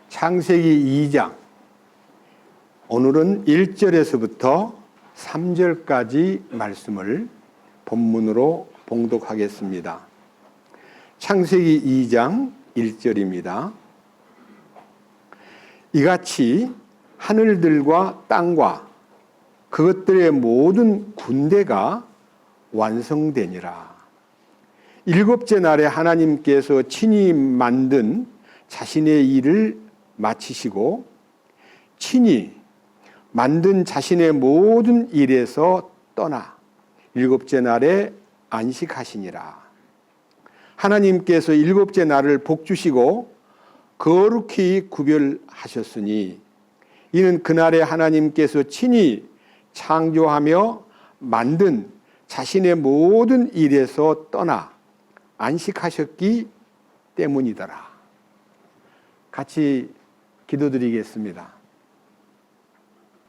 창세기 2장, 오늘은 1절에서부터 3절까지 말씀을 본문으로 봉독하겠습니다. 창세기 2장 1절입니다. 이같이 하늘들과 땅과 그것들의 모든 군대가 완성되니라. 일곱째 날에 하나님께서 친히 만든 자신의 일을 마치시고 친히 만든 자신의 모든 일에서 떠나 일곱째 날에 안식하시니라. 하나님께서 일곱째 날을 복주시고 거룩히 구별하셨으니 이는 그날에 하나님께서 친히 창조하며 만든 자신의 모든 일에서 떠나 안식하셨기 때문이더라. 같이 기도드리겠습니다.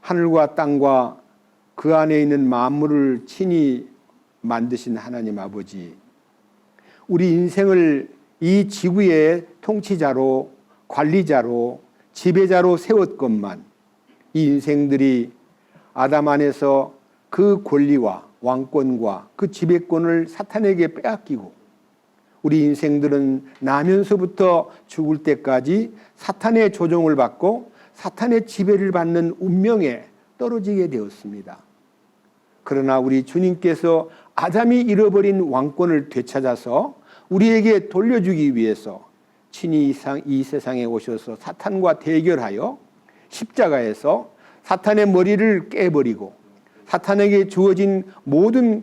하늘과 땅과 그 안에 있는 만물을 친히 만드신 하나님 아버지, 우리 인생을 이 지구의 통치자로, 관리자로, 지배자로 세웠건만 이 인생들이 아담 안에서 그 권리와 왕권과 그 지배권을 사탄에게 빼앗기고 우리 인생들은 나면서부터 죽을 때까지 사탄의 조종을 받고 사탄의 지배를 받는 운명에 떨어지게 되었습니다. 그러나 우리 주님께서 아담이 잃어버린 왕권을 되찾아서 우리에게 돌려주기 위해서 친히 이 세상에 오셔서 사탄과 대결하여 십자가에서 사탄의 머리를 깨버리고 사탄에게 주어진 모든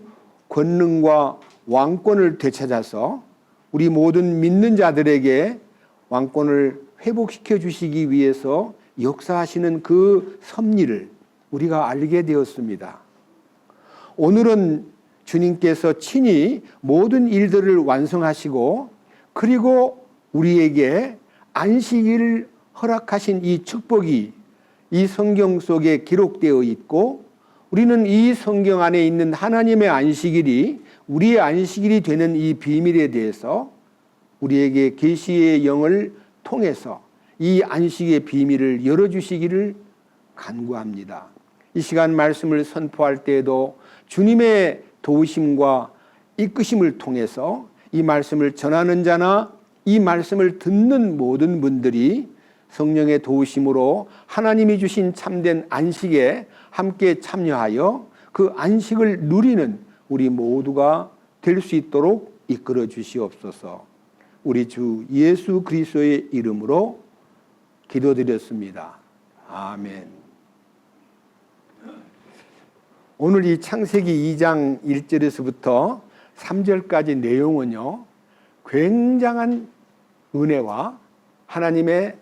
권능과 왕권을 되찾아서 우리 모든 믿는 자들에게 왕권을 회복시켜 주시기 위해서 역사하시는 그 섭리를 우리가 알게 되었습니다. 오늘은 주님께서 친히 모든 일들을 완성하시고 그리고 우리에게 안식일을 허락하신 이 축복이 이 성경 속에 기록되어 있고 우리는 이 성경 안에 있는 하나님의 안식일이 우리의 안식일이 되는 이 비밀에 대해서 우리에게 계시의 영을 통해서 이 안식의 비밀을 열어주시기를 간구합니다. 이 시간 말씀을 선포할 때에도 주님의 도우심과 이끄심을 통해서 이 말씀을 전하는 자나 이 말씀을 듣는 모든 분들이 성령의 도우심으로 하나님이 주신 참된 안식에 함께 참여하여 그 안식을 누리는 우리 모두가 될 수 있도록 이끌어 주시옵소서. 우리 주 예수 그리스도의 이름으로 기도드렸습니다. 아멘. 오늘 이 창세기 2장 1절에서부터 3절까지 내용은요, 굉장한 은혜와 하나님의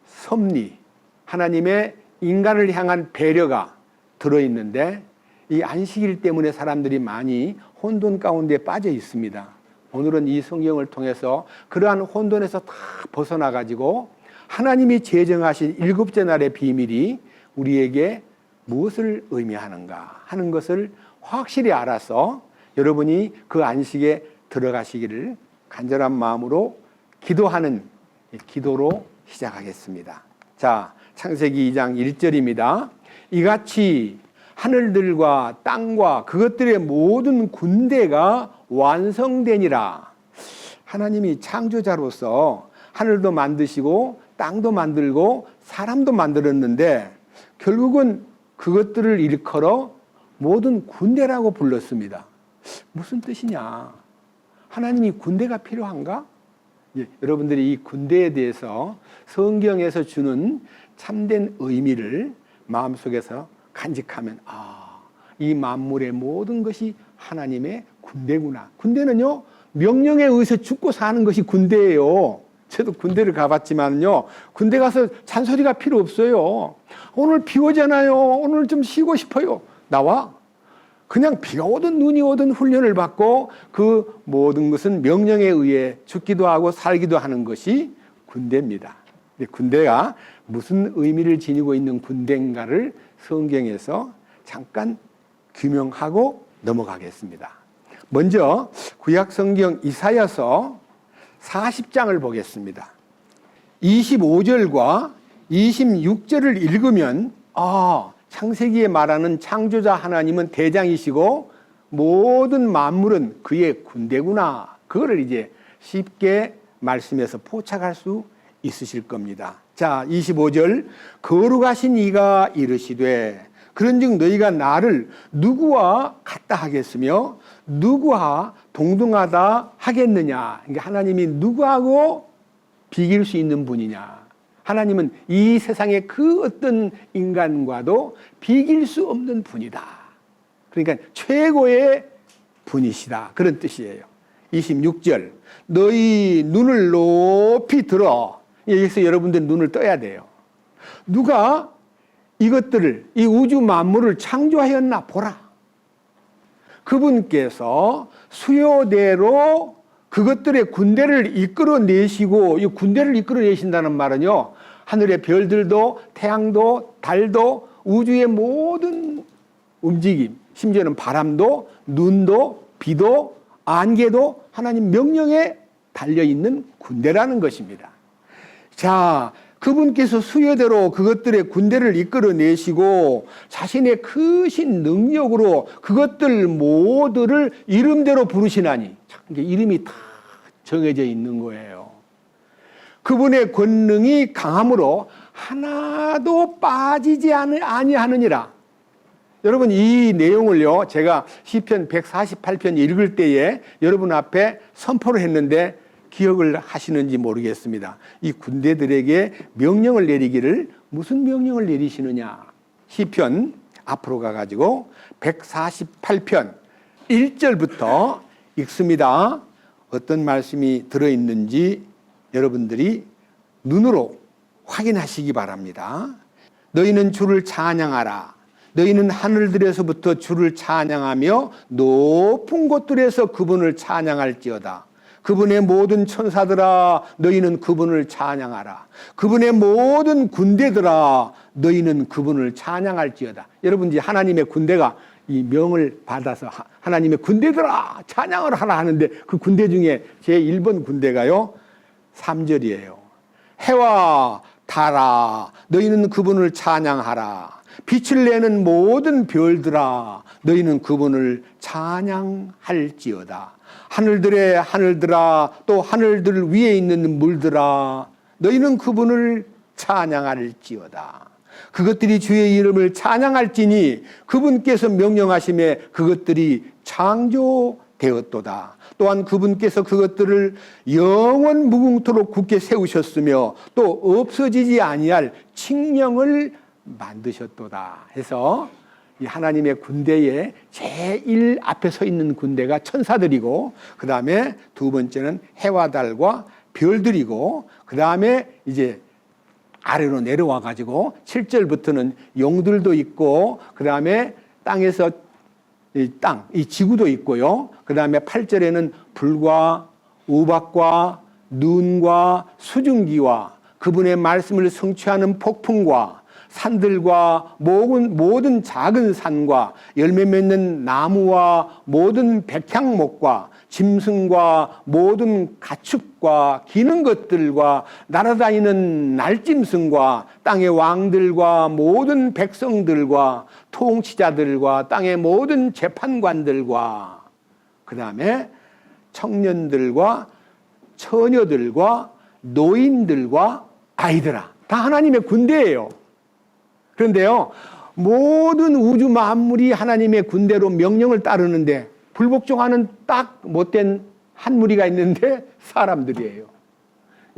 섭리, 하나님의 인간을 향한 배려가 들어있는데 이 안식일 때문에 사람들이 많이 혼돈 가운데 빠져 있습니다. 오늘은 이 성경을 통해서 그러한 혼돈에서 다 벗어나가지고 하나님이 제정하신 일곱째 날의 비밀이 우리에게 무엇을 의미하는가 하는 것을 확실히 알아서 여러분이 그 안식에 들어가시기를 간절한 마음으로 기도하는 기도로 시작하겠습니다. 자, 창세기 2장 1절입니다. 이같이 하늘들과 땅과 그것들의 모든 군대가 완성되니라. 하나님이 창조자로서 하늘도 만드시고 땅도 만들고 사람도 만들었는데 결국은 그것들을 일컬어 모든 군대라고 불렀습니다. 무슨 뜻이냐? 하나님이 군대가 필요한가? 여러분들이 이 군대에 대해서 성경에서 주는 참된 의미를 마음속에서 간직하면 이 만물의 모든 것이 하나님의 군대구나. 군대는요, 명령에 의해서 죽고 사는 것이 군대예요. 저도 군대를 가봤지만요, 군대 가서 잔소리가 필요 없어요. 오늘 비 오잖아요. 오늘 좀 쉬고 싶어요. 나와. 그냥 비가 오든 눈이 오든 훈련을 받고 그 모든 것은 명령에 의해 죽기도 하고 살기도 하는 것이 군대입니다. 군대가 무슨 의미를 지니고 있는 군대인가를 성경에서 잠깐 규명하고 넘어가겠습니다. 먼저 구약 성경 이사야서 40장을 보겠습니다. 25절과 26절을 읽으면 창세기에 말하는 창조자 하나님은 대장이시고 모든 만물은 그의 군대구나. 그거를 이제 쉽게 말씀에서 포착할 수 있으실 겁니다. 자, 25절. 거룩하신 이가 이르시되 그런즉 너희가 나를 누구와 같다 하겠으며 누구와 동등하다 하겠느냐. 그러니까 하나님이 누구하고 비길 수 있는 분이냐. 하나님은 이 세상의 그 어떤 인간과도 비길 수 없는 분이다. 그러니까 최고의 분이시다. 그런 뜻이에요. 26절. 너희 눈을 높이 들어. 여기서 여러분들 눈을 떠야 돼요. 누가 이것들을, 이 우주 만물을 창조하였나 보라. 그분께서 수요대로 그것들의 군대를 이끌어내시고, 이 군대를 이끌어내신다는 말은요, 하늘의 별들도 태양도 달도 우주의 모든 움직임, 심지어는 바람도 눈도 비도 안개도 하나님 명령에 달려있는 군대라는 것입니다. 자, 그분께서 수요대로 그것들의 군대를 이끌어내시고 자신의 크신 능력으로 그것들 모두를 이름대로 부르시나니, 이름이 다 정해져 있는 거예요. 그분의 권능이 강함으로 하나도 빠지지 아니하느니라. 여러분, 이 내용을요, 제가 시편 148편 읽을 때에 여러분 앞에 선포를 했는데 기억을 하시는지 모르겠습니다. 이 군대들에게 명령을 내리기를, 무슨 명령을 내리시느냐. 시편 앞으로 가가지고 148편 1절부터 읽습니다. 어떤 말씀이 들어있는지 여러분들이 눈으로 확인하시기 바랍니다. 너희는 주를 찬양하라. 너희는 하늘들에서부터 주를 찬양하며 높은 곳들에서 그분을 찬양할지어다. 그분의 모든 천사들아, 너희는 그분을 찬양하라. 그분의 모든 군대들아, 너희는 그분을 찬양할지어다. 여러분, 이제 하나님의 군대가 이 명을 받아서 하나님의 군대들아 찬양을 하라 하는데, 그 군대 중에 제 1번 군대가요 3절이에요. 해와 달아, 너희는 그분을 찬양하라. 빛을 내는 모든 별들아, 너희는 그분을 찬양할지어다. 하늘들의 하늘들아, 또 하늘들 위에 있는 물들아, 너희는 그분을 찬양할지어다. 그것들이 주의 이름을 찬양할지니 그분께서 명령하심에 그것들이 창조되었도다. 또한 그분께서 그것들을 영원 무궁토록 굳게 세우셨으며 또 없어지지 아니할 칙령을 만드셨도다 해서, 이 하나님의 군대의 제일 앞에 서 있는 군대가 천사들이고, 그 다음에 두 번째는 해와 달과 별들이고, 그 다음에 이제 아래로 내려와 가지고 7절부터는 용들도 있고, 그 다음에 땅에서 이 지구도 있고요. 그 다음에 8절에는 불과 우박과 눈과 수증기와 그분의 말씀을 성취하는 폭풍과 산들과 모든 작은 산과 열매 맺는 나무와 모든 백향목과 짐승과 모든 가축과 기는 것들과 날아다니는 날짐승과 땅의 왕들과 모든 백성들과 통치자들과 땅의 모든 재판관들과 그 다음에 청년들과 처녀들과 노인들과 아이들아, 다 하나님의 군대예요. 그런데요, 모든 우주 만물이 하나님의 군대로 명령을 따르는데 불복종하는 딱 못된 한 무리가 있는데 사람들이에요.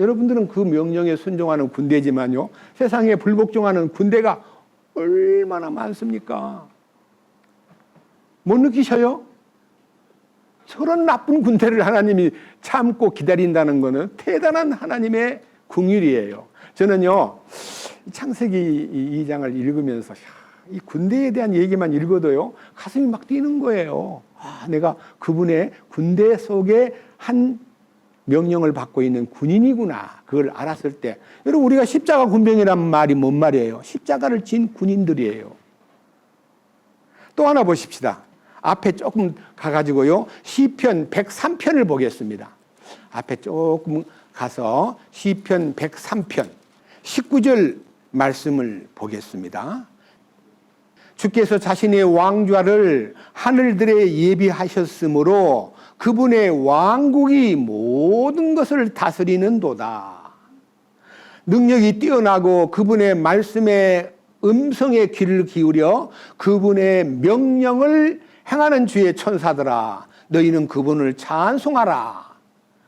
여러분들은 그 명령에 순종하는 군대지만요, 세상에 불복종하는 군대가 얼마나 많습니까? 못 느끼셔요? 저런 나쁜 군대를 하나님이 참고 기다린다는 것은 대단한 하나님의 긍휼이에요. 저는요, 창세기 2장을 읽으면서 이 군대에 대한 얘기만 읽어도요 가슴이 막 뛰는 거예요. 내가 그분의 군대 속에 한 명령을 받고 있는 군인이구나. 그걸 알았을 때, 여러분, 우리가 십자가 군병이란 말이 뭔 말이에요? 십자가를 진 군인들이에요. 또 하나 보십시다. 앞에 조금 가가지고요 시편 103편을 보겠습니다. 앞에 조금 가서 시편 103편 19절 말씀을 보겠습니다. 주께서 자신의 왕좌를 하늘들에 예비하셨으므로 그분의 왕국이 모든 것을 다스리는도다. 능력이 뛰어나고 그분의 말씀에 음성에 귀를 기울여 그분의 명령을 행하는 주의 천사들아, 너희는 그분을 찬송하라.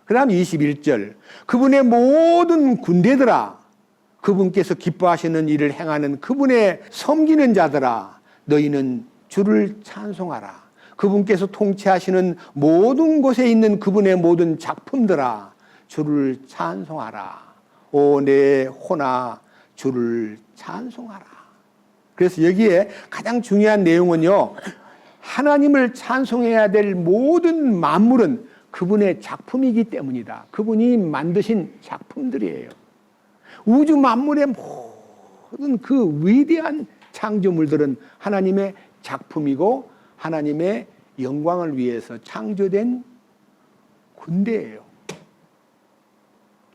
그 다음 21절, 그분의 모든 군대들아, 그분께서 기뻐하시는 일을 행하는 그분의 섬기는 자들아, 너희는 주를 찬송하라. 그분께서 통치하시는 모든 곳에 있는 그분의 모든 작품들아, 주를 찬송하라. 오 내 혼아, 주를 찬송하라. 그래서 여기에 가장 중요한 내용은요, 하나님을 찬송해야 될 모든 만물은 그분의 작품이기 때문이다. 그분이 만드신 작품들이에요. 우주 만물의 모든 그 위대한 창조물들은 하나님의 작품이고 하나님의 영광을 위해서 창조된 군대예요.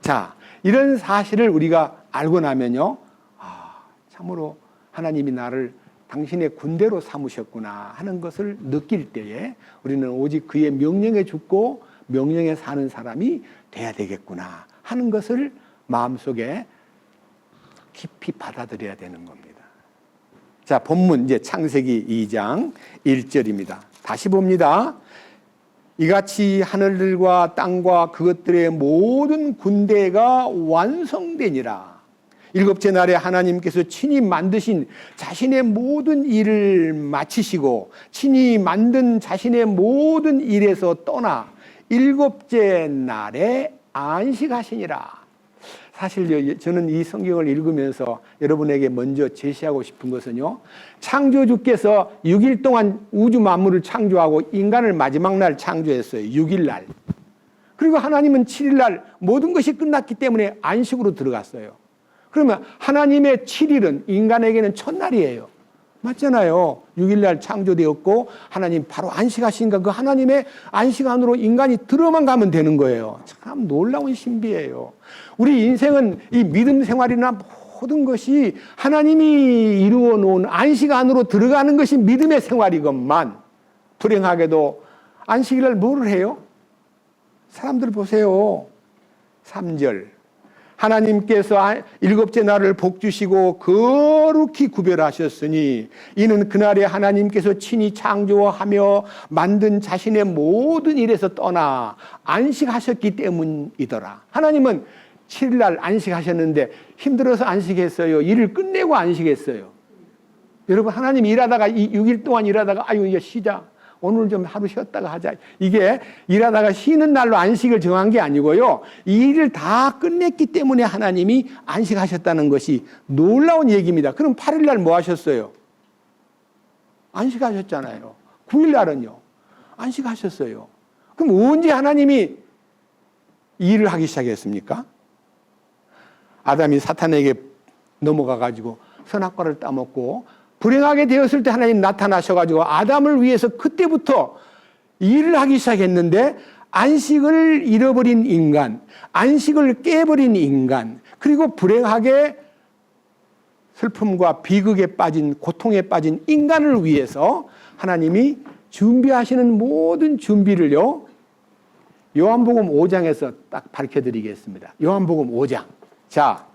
자, 이런 사실을 우리가 알고 나면요, 참으로 하나님이 나를 당신의 군대로 삼으셨구나 하는 것을 느낄 때에 우리는 오직 그의 명령에 죽고 명령에 사는 사람이 돼야 되겠구나 하는 것을 마음속에 깊이 받아들여야 되는 겁니다. 자, 본문 이제 창세기 2장 1절입니다. 다시 봅니다. 이같이 하늘들과 땅과 그것들의 모든 군대가 완성되니라. 일곱째 날에 하나님께서 친히 만드신 자신의 모든 일을 마치시고 친히 만든 자신의 모든 일에서 떠나 일곱째 날에 안식하시니라. 사실 저는 이 성경을 읽으면서 여러분에게 먼저 제시하고 싶은 것은요, 창조주께서 6일 동안 우주 만물을 창조하고 인간을 마지막 날 창조했어요. 6일 날. 그리고 하나님은 7일 날 모든 것이 끝났기 때문에 안식으로 들어갔어요. 그러면 하나님의 7일은 인간에게는 첫날이에요. 맞잖아요. 6일 날 창조되었고 하나님 바로 안식하시니까 그 하나님의 안식 안으로 인간이 들어만 가면 되는 거예요. 참 놀라운 신비예요. 우리 인생은 이 믿음 생활이나 모든 것이 하나님이 이루어 놓은 안식 안으로 들어가는 것이 믿음의 생활이건만, 불행하게도 안식일 날 뭐를 해요? 사람들 보세요. 3절, 하나님께서 일곱째 날을 복주시고 거룩히 구별하셨으니 이는 그날에 하나님께서 친히 창조하며 만든 자신의 모든 일에서 떠나 안식하셨기 때문이더라. 하나님은 7일 안식하셨는데 힘들어서 안식했어요? 일을 끝내고 안식했어요? 여러분, 하나님 일하다가 6일 동안 일하다가 아유 이제 쉬자, 오늘 좀 하루 쉬었다가 하자, 이게 일하다가 쉬는 날로 안식을 정한 게 아니고요, 이 일을 다 끝냈기 때문에 하나님이 안식하셨다는 것이 놀라운 얘기입니다. 그럼 8일 날 뭐 하셨어요? 안식하셨잖아요. 9일 날은요 안식하셨어요. 그럼 언제 하나님이 일을 하기 시작했습니까? 아담이 사탄에게 넘어가가지고 선악과를 따먹고 불행하게 되었을 때 하나님 나타나셔가지고 아담을 위해서 그때부터 일을 하기 시작했는데, 안식을 잃어버린 인간, 안식을 깨버린 인간, 그리고 불행하게 슬픔과 비극에 빠진, 고통에 빠진 인간을 위해서 하나님이 준비하시는 모든 준비를요, 요한복음 5장에서 딱 밝혀드리겠습니다. 요한복음 5장. 자,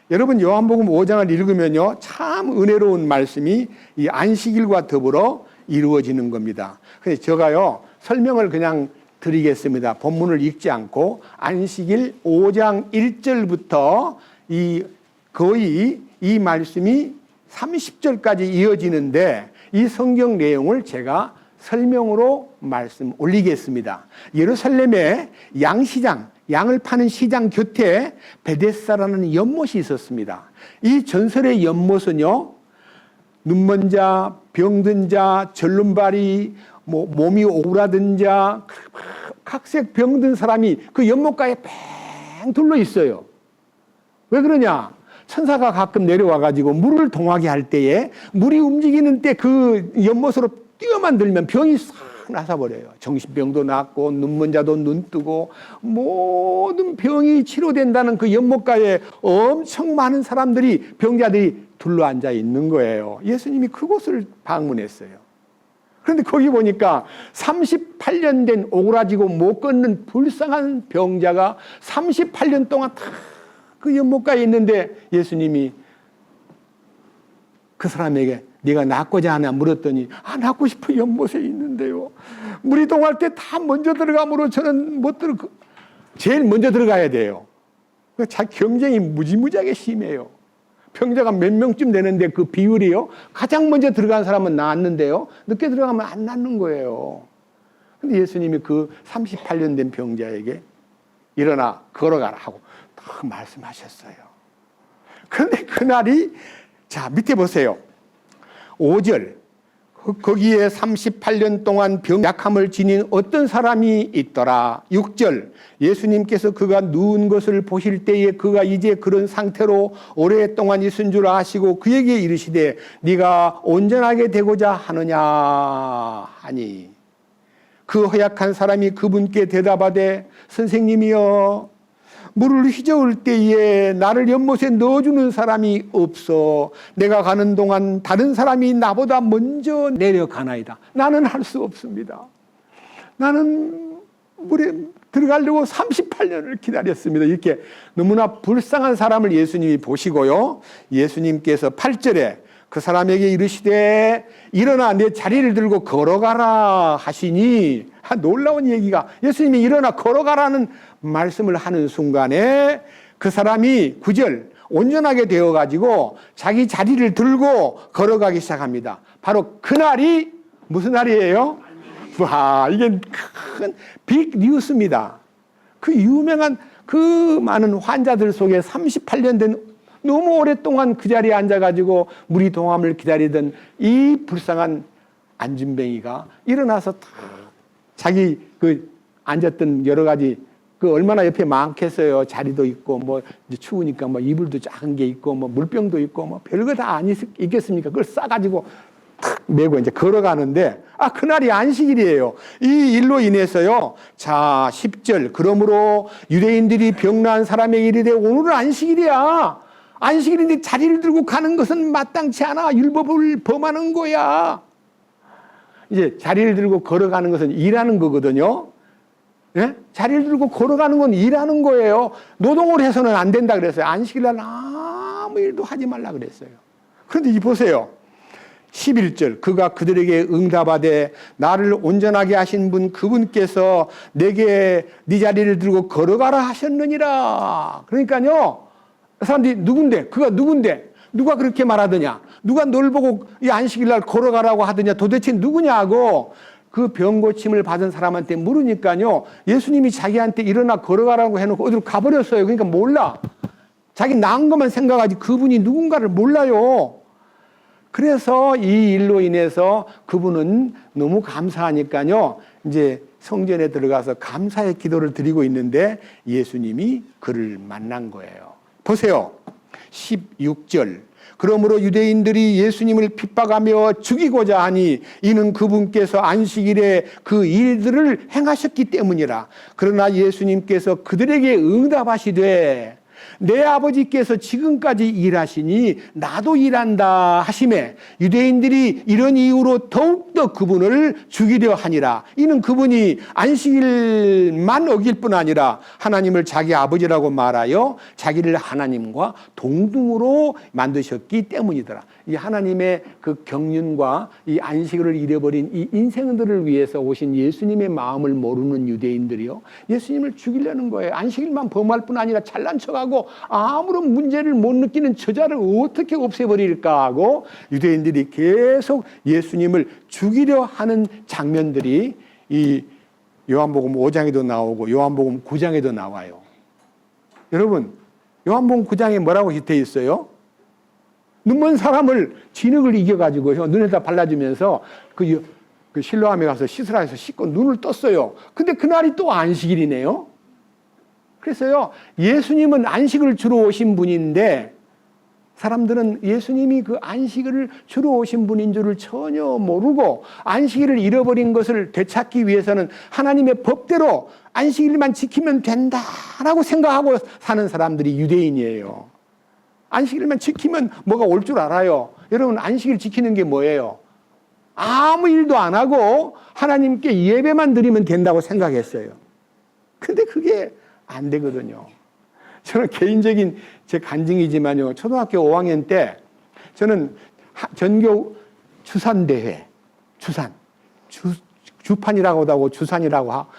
여러분, 요한복음 5장을 읽으면요, 참 은혜로운 말씀이 이 안식일과 더불어 이루어지는 겁니다. 그래서 제가요, 설명을 그냥 드리겠습니다. 본문을 읽지 않고 안식일 5장 1절부터 거의 이 말씀이 30절까지 이어지는데, 이 성경 내용을 제가 설명으로 말씀 올리겠습니다. 예루살렘의 양시장, 양을 파는 시장 곁에 베데스다라는 연못이 있었습니다. 이 전설의 연못은요, 눈먼 자, 병든 자, 절름발이, 몸이 오그라든 자, 각색 병든 사람이 그 연못가에 팽 둘러 있어요. 왜 그러냐? 천사가 가끔 내려와가지고 물을 동하게 할 때에, 물이 움직이는 때 그 연못으로 뛰어만 들면 병이 싹 나서버려요. 정신병도 낫고 눈먼 자도 눈 뜨고 모든 병이 치료된다는 그 연못가에 엄청 많은 사람들이, 병자들이 둘러앉아 있는 거예요. 예수님이 그곳을 방문했어요. 그런데 거기 보니까 38년 된 오그라지고 못 걷는 불쌍한 병자가 38년 동안 다 그 연못가에 있는데, 예수님이 그 사람에게 네가 낫고자 하냐 물었더니, 낫고 싶어 연못에 있는데요. 물이 동할 때 다 먼저 들어가므로 저는 못 들어, 제일 먼저 들어가야 돼요. 자, 경쟁이 무지무지하게 심해요. 병자가 몇 명쯤 되는데 그 비율이요, 가장 먼저 들어간 사람은 낫는데요, 늦게 들어가면 안 낫는 거예요. 근데 예수님이 그 38년 된 병자에게 일어나 걸어가라 하고 딱 말씀하셨어요. 그런데 그날이, 자, 밑에 보세요. 5절. 거기에 38년 동안 병약함을 지닌 어떤 사람이 있더라. 6절. 예수님께서 그가 누운 것을 보실 때에 그가 이제 그런 상태로 오랫동안 있은 줄 아시고 그에게 이르시되 네가 온전하게 되고자 하느냐 하니, 그 허약한 사람이 그분께 대답하되 선생님이여, 물을 휘저을 때에 나를 연못에 넣어주는 사람이 없어. 내가 가는 동안 다른 사람이 나보다 먼저 내려가나이다. 나는 할 수 없습니다. 나는 물에 들어가려고 38년을 기다렸습니다. 이렇게 너무나 불쌍한 사람을 예수님이 보시고요, 예수님께서 8절에 그 사람에게 이르시되 일어나 내 자리를 들고 걸어가라 하시니, 놀라운 얘기가, 예수님이 일어나 걸어가라는 말씀을 하는 순간에 그 사람이 9절 온전하게 되어가지고 자기 자리를 들고 걸어가기 시작합니다. 바로 그날이 무슨 날이에요? 와, 이게 큰 빅 뉴스입니다. 그 유명한 그 많은 환자들 속에 38년 된, 너무 오랫동안 그 자리에 앉아가지고 물이 동함을 기다리던 이 불쌍한 안진뱅이가 일어나서 다 자기 그 앉았던 여러 가지, 그 얼마나 옆에 많겠어요. 자리도 있고, 뭐 이제 추우니까 뭐 이불도 작은 게 있고, 뭐 물병도 있고, 뭐 별거 다 안 있겠습니까? 그걸 싸가지고 탁 메고 이제 걸어가는데, 그날이 안식일이에요. 이 일로 인해서요, 자, 10절. 그러므로 유대인들이 병난 사람에게 이르되 오늘은 안식일이야. 안식일인데 자리를 들고 가는 것은 마땅치 않아. 율법을 범하는 거야. 이제 자리를 들고 걸어가는 것은 일하는 거거든요. 예? 자리를 들고 걸어가는 건 일하는 거예요. 노동을 해서는 안 된다 그랬어요. 안식일날 아무 일도 하지 말라 그랬어요. 그런데 이 보세요. 11절. 그가 그들에게 응답하되 나를 온전하게 하신 분 그분께서 내게 네 자리를 들고 걸어가라 하셨느니라. 그러니까요, 사람들이 누군데? 그가 누군데? 누가 그렇게 말하더냐? 누가 널 보고 이 안식일날 걸어가라고 하더냐? 도대체 누구냐고 그 병고침을 받은 사람한테 물으니까요, 예수님이 자기한테 일어나 걸어가라고 해놓고 어디로 가버렸어요. 그러니까 몰라. 자기 나은 것만 생각하지 그분이 누군가를 몰라요. 그래서 이 일로 인해서 그분은 너무 감사하니까요, 이제 성전에 들어가서 감사의 기도를 드리고 있는데 예수님이 그를 만난 거예요. 보세요. 16절. 그러므로 유대인들이 예수님을 핍박하며 죽이고자 하니 이는 그분께서 안식일에 그 일들을 행하셨기 때문이라. 그러나 예수님께서 그들에게 응답하시되 내 아버지께서 지금까지 일하시니 나도 일한다 하시매 유대인들이 이런 이유로 더욱더 그분을 죽이려 하니라. 이는 그분이 안식일만 어길 뿐 아니라 하나님을 자기 아버지라고 말하여 자기를 하나님과 동등으로 만드셨기 때문이더라. 이 하나님의 그 경륜과 이 안식일을 잃어버린 이 인생들을 위해서 오신 예수님의 마음을 모르는 유대인들이요, 예수님을 죽이려는 거예요. 안식일만 범할 뿐 아니라 잘난 척하고 아무런 문제를 못 느끼는 저자를 어떻게 없애버릴까 하고 유대인들이 계속 예수님을 죽이려 하는 장면들이 이 요한복음 5장에도 나오고 요한복음 9장에도 나와요. 여러분, 요한복음 9장에 뭐라고 되어 있어요? 눈먼 사람을 진흙을 이겨가지고 눈에다 발라주면서 그 실로암에 가서 씻으라 해서 씻고 눈을 떴어요. 근데 그날이 또 안식일이네요. 그래서요, 예수님은 안식을 주러 오신 분인데 사람들은 예수님이 그 안식일을 주로 오신 분인 줄을 전혀 모르고 안식일을 잃어버린 것을 되찾기 위해서는 하나님의 법대로 안식일만 지키면 된다라고 생각하고 사는 사람들이 유대인이에요. 안식일만 지키면 뭐가 올 줄 알아요. 여러분, 안식일 지키는 게 뭐예요? 아무 일도 안 하고 하나님께 예배만 드리면 된다고 생각했어요. 근데 그게 안 되거든요. 저는 개인적인 제 간증이지만요, 초등학교 5학년 때 저는 전교 주산대회, 주판이라고도 하고 주산이라고 하고,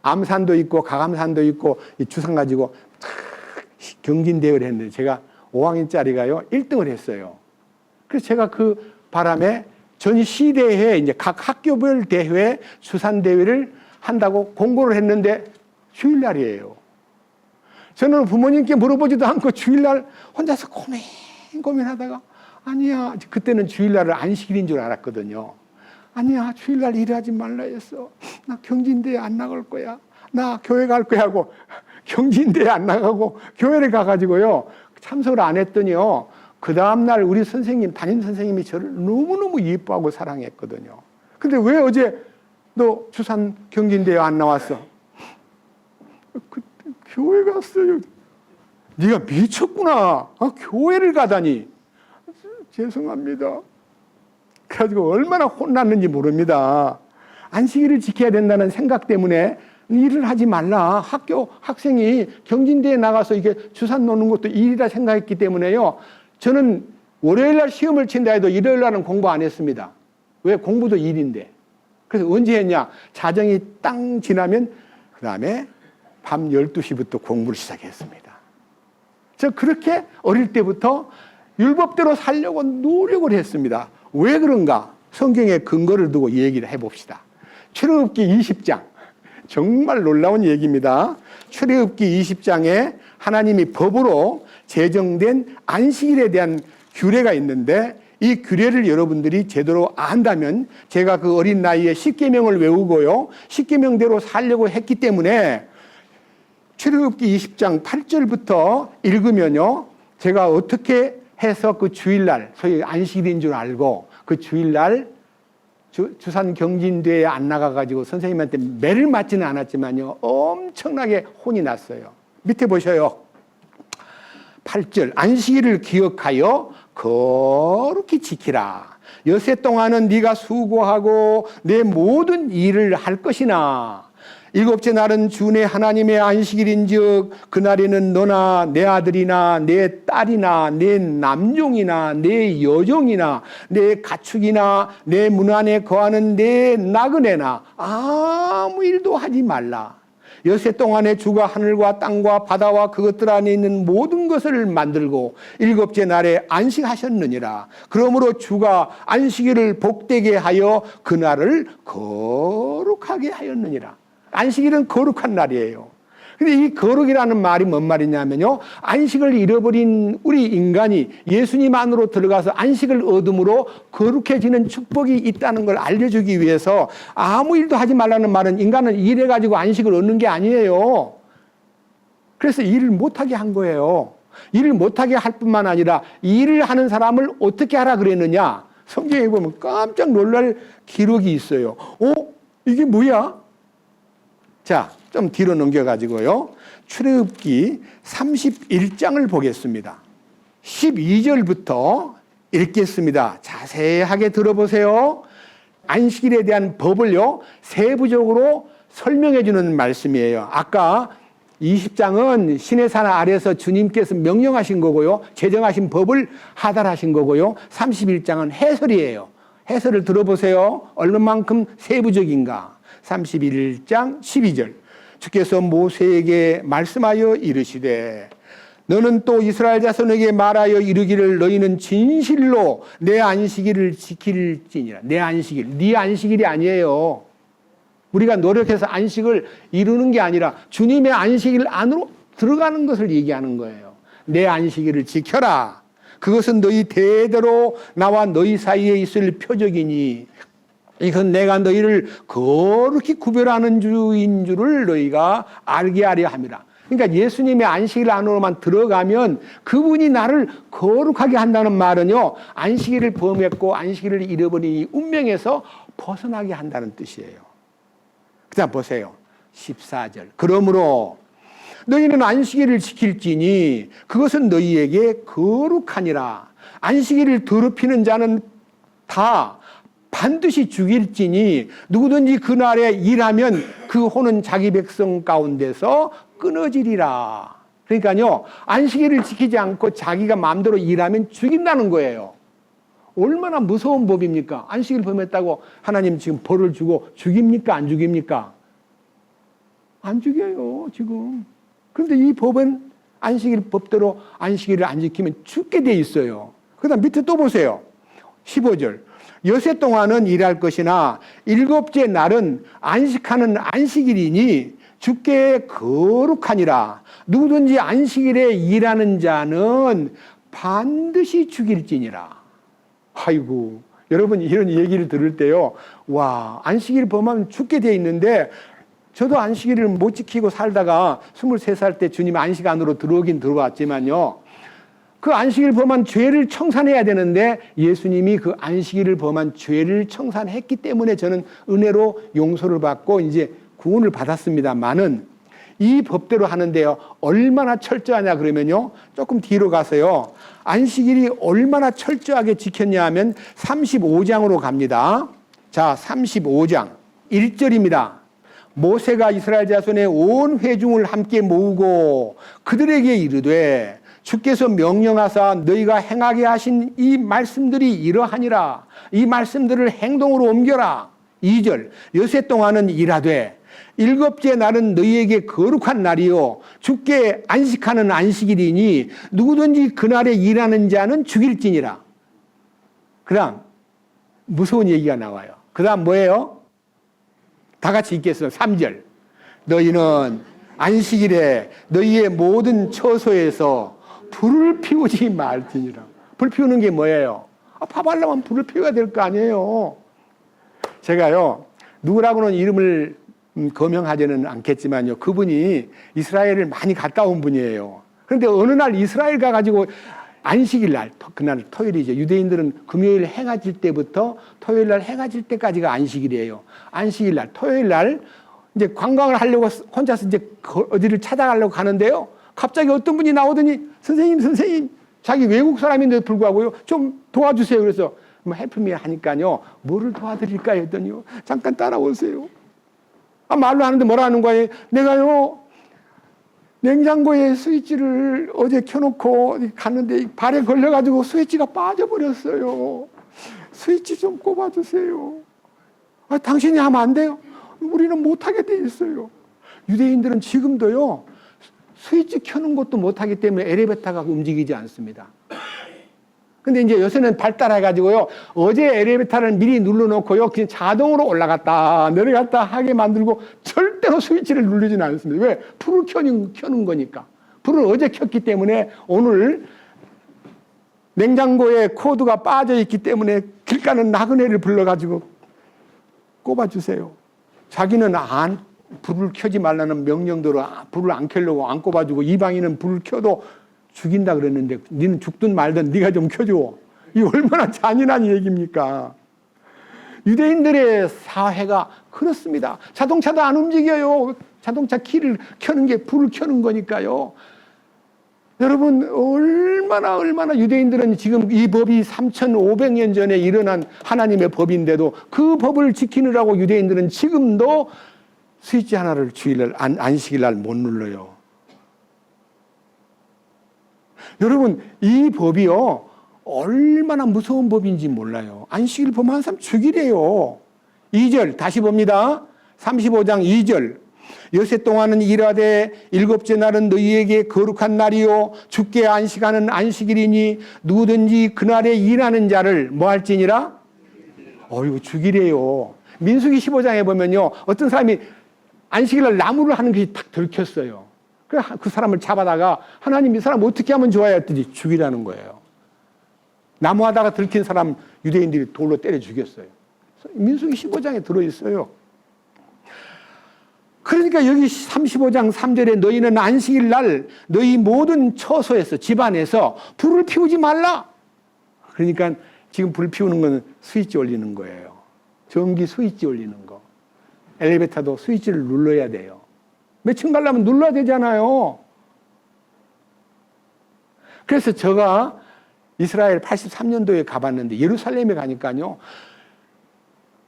암산도 있고 가감산도 있고 주산 가지고 경진대회를 했는데 제가 5학년짜리가요 1등을 했어요. 그래서 제가 그 바람에 전시대회, 이제 각 학교별 대회 주산대회를 한다고 공고를 했는데 주일날이에요. 저는 부모님께 물어보지도 않고 주일날 혼자서 고민하다가, 아니야, 그때는 주일날을 안식일인 줄 알았거든요. 아니야, 주일날 일하지 말라 했어. 나 경진대회 안 나갈 거야. 나 교회 갈 거야 하고 경진대회 안 나가고 교회를 가가지고요 참석을 안 했더니요, 그 다음날 우리 선생님, 담임 선생님이 저를 너무너무 예뻐하고 사랑했거든요. 근데 왜 어제 너 주산 경진대회 안 나왔어? 교회 갔어요. 네가 미쳤구나. 교회를 가다니. 죄송합니다. 그래가지고 얼마나 혼났는지 모릅니다. 안식일을 지켜야 된다는 생각 때문에 일을 하지 말라. 학생이 경진대에 나가서 이게 주산 노는 것도 일이라 생각했기 때문에요. 저는 월요일날 시험을 친다 해도 일요일날은 공부 안 했습니다. 왜? 공부도 일인데. 그래서 언제 했냐? 자정이 땅 지나면 그 다음에 밤 12시부터 공부를 시작했습니다. 저 그렇게 어릴 때부터 율법대로 살려고 노력을 했습니다. 왜 그런가? 성경에 근거를 두고 얘기를 해봅시다. 출애굽기 20장. 정말 놀라운 얘기입니다. 출애굽기 20장에 하나님이 법으로 제정된 안식일에 대한 규례가 있는데, 이 규례를 여러분들이 제대로 안다면, 제가 그 어린 나이에 십계명을 외우고요 십계명대로 살려고 했기 때문에 출애굽기 20장 8절부터 읽으면요, 제가 어떻게 해서 그 주일날, 소위 안식일인 줄 알고 그 주일날 주산 경진대회에 안 나가가지고 선생님한테 매를 맞지는 않았지만요 엄청나게 혼이 났어요. 밑에 보셔요. 8절, 안식일을 기억하여 거룩히 지키라. 여세 동안은 네가 수고하고 내 모든 일을 할 것이나 일곱째 날은 주 내 하나님의 안식일인즉 그날에는 너나 내 아들이나 내 딸이나 내 남종이나 내 여종이나 내 가축이나 내 문 안에 거하는 내 나그네나 아무 일도 하지 말라. 여세 동안에 주가 하늘과 땅과 바다와 그것들 안에 있는 모든 것을 만들고 일곱째 날에 안식하셨느니라. 그러므로 주가 안식일을 복되게 하여 그날을 거룩하게 하였느니라. 안식일은 거룩한 날이에요. 근데 이 거룩이라는 말이 뭔 말이냐면요, 안식을 잃어버린 우리 인간이 예수님 안으로 들어가서 안식을 얻음으로 거룩해지는 축복이 있다는 걸 알려주기 위해서 아무 일도 하지 말라는 말은 인간은 일해가지고 안식을 얻는 게 아니에요. 그래서 일을 못하게 한 거예요. 일을 못하게 할 뿐만 아니라 일을 하는 사람을 어떻게 하라 그랬느냐, 성경에 보면 깜짝 놀랄 기록이 있어요. 이게 뭐야? 자, 좀 뒤로 넘겨가지고요, 출애굽기 31장을 보겠습니다. 12절부터 읽겠습니다. 자세하게 들어보세요. 안식일에 대한 법을요 세부적으로 설명해 주는 말씀이에요. 아까 20장은 시내산 아래에서 주님께서 명령하신 거고요, 제정하신 법을 하달하신 거고요, 31장은 해설이에요. 해설을 들어보세요. 얼마만큼 세부적인가. 31장 12절, 주께서 모세에게 말씀하여 이르시되 너는 또 이스라엘 자손에게 말하여 이르기를 너희는 진실로 내 안식일을 지킬지니라. 내 안식일, 네 안식일이 아니에요. 우리가 노력해서 안식을 이루는 게 아니라 주님의 안식일 안으로 들어가는 것을 얘기하는 거예요. 내 안식일을 지켜라. 그것은 너희 대대로 나와 너희 사이에 있을 표적이니 이건 내가 너희를 거룩히 구별하는 주인 줄을 너희가 알게 하려 함이라. 그러니까 예수님의 안식일 안으로만 들어가면 그분이 나를 거룩하게 한다는 말은요, 안식일을 범했고 안식일을 잃어버린 이 운명에서 벗어나게 한다는 뜻이에요. 그 다음 보세요. 14절. 그러므로 너희는 안식일을 지킬지니 그것은 너희에게 거룩하니라. 안식일을 더럽히는 자는 다 반드시 죽일지니 누구든지 그날에 일하면 그 혼은 자기 백성 가운데서 끊어지리라. 그러니까요, 안식일을 지키지 않고 자기가 마음대로 일하면 죽인다는 거예요. 얼마나 무서운 법입니까? 안식일 범했다고 하나님 지금 벌을 주고 죽입니까? 안 죽입니까? 안 죽여요, 지금. 그런데 이 법은 안식일 법대로 안식일을 안 지키면 죽게 돼 있어요. 그 다음 밑에 또 보세요. 15절. 여세 동안은 일할 것이나 일곱째 날은 안식하는 안식일이니 주께 거룩하니라. 누구든지 안식일에 일하는 자는 반드시 죽일지니라. 아이고, 여러분 이런 얘기를 들을 때요, 와, 안식일 범하면 죽게 돼 있는데 저도 안식일을 못 지키고 살다가 23살 때 주님 안식 안으로 들어오긴 들어왔지만요, 그 안식일 범한 죄를 청산해야 되는데 예수님이 그 안식일을 범한 죄를 청산했기 때문에 저는 은혜로 용서를 받고 이제 구원을 받았습니다만은 이 법대로 하는데요, 얼마나 철저하냐 그러면요, 조금 뒤로 가서요, 안식일이 얼마나 철저하게 지켰냐 하면 35장으로 갑니다. 자, 35장 1절입니다. 모세가 이스라엘 자손의 온 회중을 함께 모으고 그들에게 이르되 주께서 명령하사 너희가 행하게 하신 이 말씀들이 이러하니라. 이 말씀들을 행동으로 옮겨라. 2절. 여세 동안은 일하되 일곱째 날은 너희에게 거룩한 날이요 주께 안식하는 안식일이니 누구든지 그날에 일하는 자는 죽일지니라. 그 다음 무서운 얘기가 나와요. 그 다음 뭐예요? 다 같이 읽겠습니다. 3절. 너희는 안식일에 너희의 모든 처소에서 불을 피우지 말지니라. 불 피우는 게 뭐예요? 밥 하려면 불을 피워야 될 거 아니에요. 제가요, 누구라고는 이름을 거명하지는 않겠지만요, 그분이 이스라엘을 많이 갔다 온 분이에요. 그런데 어느 날 이스라엘 가가지고 안식일 날, 그날 토요일이죠. 유대인들은 금요일 해가 질 때부터 토요일 날 해가 질 때까지가 안식일이에요. 안식일 날, 토요일 날 이제 관광을 하려고 혼자서 이제 어디를 찾아가려고 가는데요, 갑자기 어떤 분이 나오더니 선생님, 자기 외국 사람인데도 불구하고요, 좀 도와주세요. 그래서 뭐 헬프미 하니까요, 뭐를 도와드릴까 했더니요, 잠깐 따라오세요. 말로 하는데 뭐라 하는 거예요? 내가요, 냉장고에 스위치를 어제 켜놓고 갔는데 발에 걸려가지고 스위치가 빠져버렸어요. 스위치 좀 꼽아주세요. 당신이 하면 안 돼요? 우리는 못하게 돼 있어요. 유대인들은 지금도요, 스위치 켜는 것도 못하기 때문에 엘리베이터가 움직이지 않습니다. 근데 이제 요새는 발달해가지고요, 어제 엘리베이터를 미리 눌러놓고요, 그냥 자동으로 올라갔다 내려갔다 하게 만들고 절대로 스위치를 누르지는 않습니다. 왜? 불을 켜는 거니까. 불을 어제 켰기 때문에 오늘 냉장고에 코드가 빠져있기 때문에 길 가는 나그네를 불러가지고 꼽아주세요. 자기는 불을 켜지 말라는 명령대로 불을 안 켜려고 안 꼽아주고, 이방인은 불을 켜도 죽인다 그랬는데 니는 죽든 말든 네가 좀 켜줘. 이 얼마나 잔인한 얘기입니까? 유대인들의 사회가 그렇습니다. 자동차도 안 움직여요. 자동차 키를 켜는 게 불을 켜는 거니까요. 여러분, 얼마나 유대인들은 지금 이 법이 3,500년 전에 일어난 하나님의 법인데도 그 법을 지키느라고 유대인들은 지금도 스위치 하나를 주일날, 안식일날 못 눌러요. 여러분, 이 법이요, 얼마나 무서운 법인지 몰라요. 안식일 범한 사람 죽이래요. 2절 다시 봅니다. 35장 2절. 여세 동안은 일하되 일곱째 날은 너희에게 거룩한 날이요 주께 안식하는 안식일이니 누구든지 그날에 일하는 자를 뭐 할지니라? 이거 죽이래요. 민수기 15장에 보면요, 어떤 사람이 안식일날 나무를 하는 것이 딱 들켰어요. 그 사람을 잡아다가 하나님 이 사람 어떻게 하면 좋아요 했더니 죽이라는 거예요. 나무하다가 들킨 사람 유대인들이 돌로 때려 죽였어요. 민수기 15장에 들어있어요. 그러니까 여기 35장 3절에 너희는 안식일 날 너희 모든 처소에서 집안에서 불을 피우지 말라. 그러니까 지금 불 피우는 건 스위치 올리는 거예요. 전기 스위치 올리는 거. 엘리베이터도 스위치를 눌러야 돼요. 몇 층 가려면 눌러야 되잖아요. 그래서 제가 이스라엘 83년도에 가봤는데 예루살렘에 가니까요.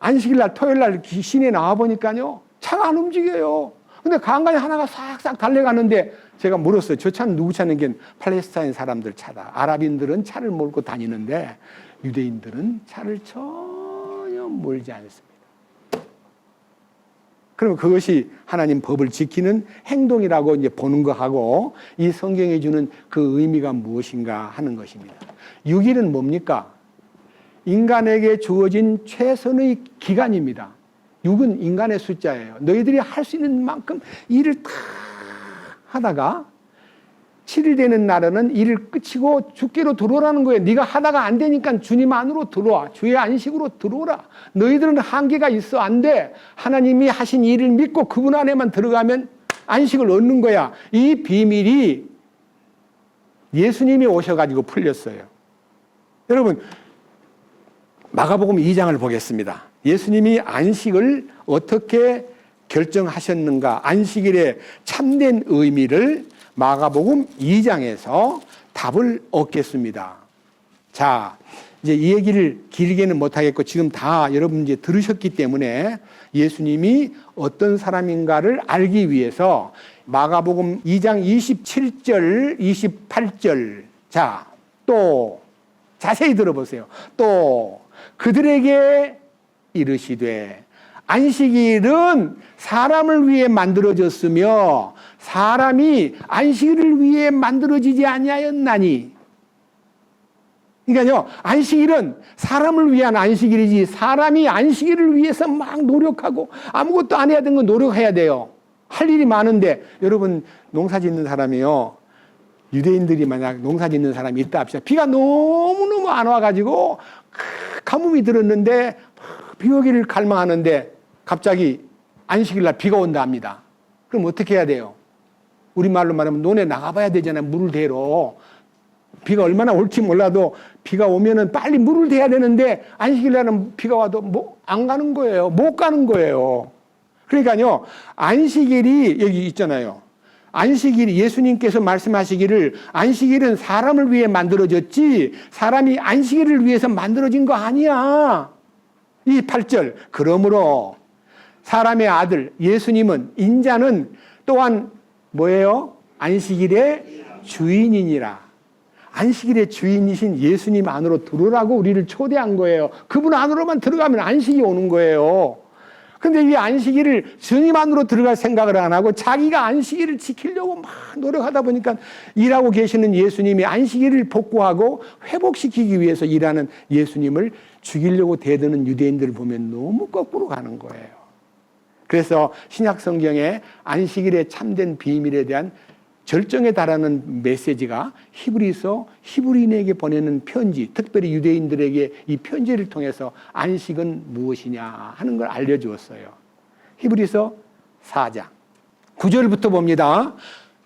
안식일 날 토요일 날 시내에 나와 보니까요. 차가 안 움직여요. 근데 간간히 하나가 싹싹 달려가는데 제가 물었어요. 저 차는 누구 차는 게 팔레스타인 사람들 차다. 아랍인들은 차를 몰고 다니는데 유대인들은 차를 전혀 몰지 않습니다. 그럼 그것이 하나님 법을 지키는 행동이라고 이제 보는 거하고 이 성경이 주는 그 의미가 무엇인가 하는 것입니다. 6일은 뭡니까? 인간에게 주어진 최선의 기간입니다. 6은 인간의 숫자예요. 너희들이 할 수 있는 만큼 일을 다 하다가 7일 되는 날에는 일을 끝이고 주께로 들어오라는 거예요. 네가 하다가 안 되니까 주님 안으로 들어와. 주의 안식으로 들어오라. 너희들은 한계가 있어. 안 돼. 하나님이 하신 일을 믿고 그분 안에만 들어가면 안식을 얻는 거야. 이 비밀이 예수님이 오셔가지고 풀렸어요. 여러분 마가복음 2장을 보겠습니다. 예수님이 안식을 어떻게 결정하셨는가, 안식일의 참된 의미를 마가복음 2장에서 답을 얻겠습니다. 자, 이제 이 얘기를 길게는 못하겠고 지금 다 여러분 이제 들으셨기 때문에 예수님이 어떤 사람인가를 알기 위해서 마가복음 2장 27절, 28절. 자, 또 자세히 들어보세요. 또 그들에게 이르시되 안식일은 사람을 위해 만들어졌으며 사람이 안식일을 위해 만들어지지 아니하였나니. 그러니까요, 안식일은 사람을 위한 안식일이지 사람이 안식일을 위해서 막 노력하고 아무것도 안 해야 되는 건 노력해야 돼요. 할 일이 많은데 여러분 농사 짓는 사람이요. 유대인들이 만약 농사 짓는 사람이 있다 합시다. 비가 너무너무 안 와가지고 가뭄이 들었는데 비 오기를 갈망하는데 갑자기 안식일날 비가 온다 합니다. 그럼 어떻게 해야 돼요? 우리말로 말하면 논에 나가봐야 되잖아요. 물을 대러. 비가 얼마나 올지 몰라도 비가 오면은 빨리 물을 대야 되는데 안식일날은 비가 와도 안 가는 거예요. 못 가는 거예요. 그러니까요, 안식일이 여기 있잖아요. 안식일이 예수님께서 말씀하시기를 안식일은 사람을 위해 만들어졌지 사람이 안식일을 위해서 만들어진 거 아니야. 이 8절. 그러므로 사람의 아들 예수님은 인자는 또한 뭐예요? 안식일의 주인이니라. 안식일의 주인이신 예수님 안으로 들어오라고 우리를 초대한 거예요. 그분 안으로만 들어가면 안식이 오는 거예요. 근데 이 안식일을 주님 안으로 들어갈 생각을 안 하고 자기가 안식일을 지키려고 막 노력하다 보니까 일하고 계시는 예수님이 안식일을 복구하고 회복시키기 위해서 일하는 예수님을 죽이려고 대드는 유대인들을 보면 너무 거꾸로 가는 거예요. 그래서 신약 성경에 안식일의 참된 비밀에 대한 절정에 달하는 메시지가 히브리서 히브리인에게 보내는 편지, 특별히 유대인들에게 이 편지를 통해서 안식은 무엇이냐 하는 걸 알려주었어요. 히브리서 4장 9절부터 봅니다.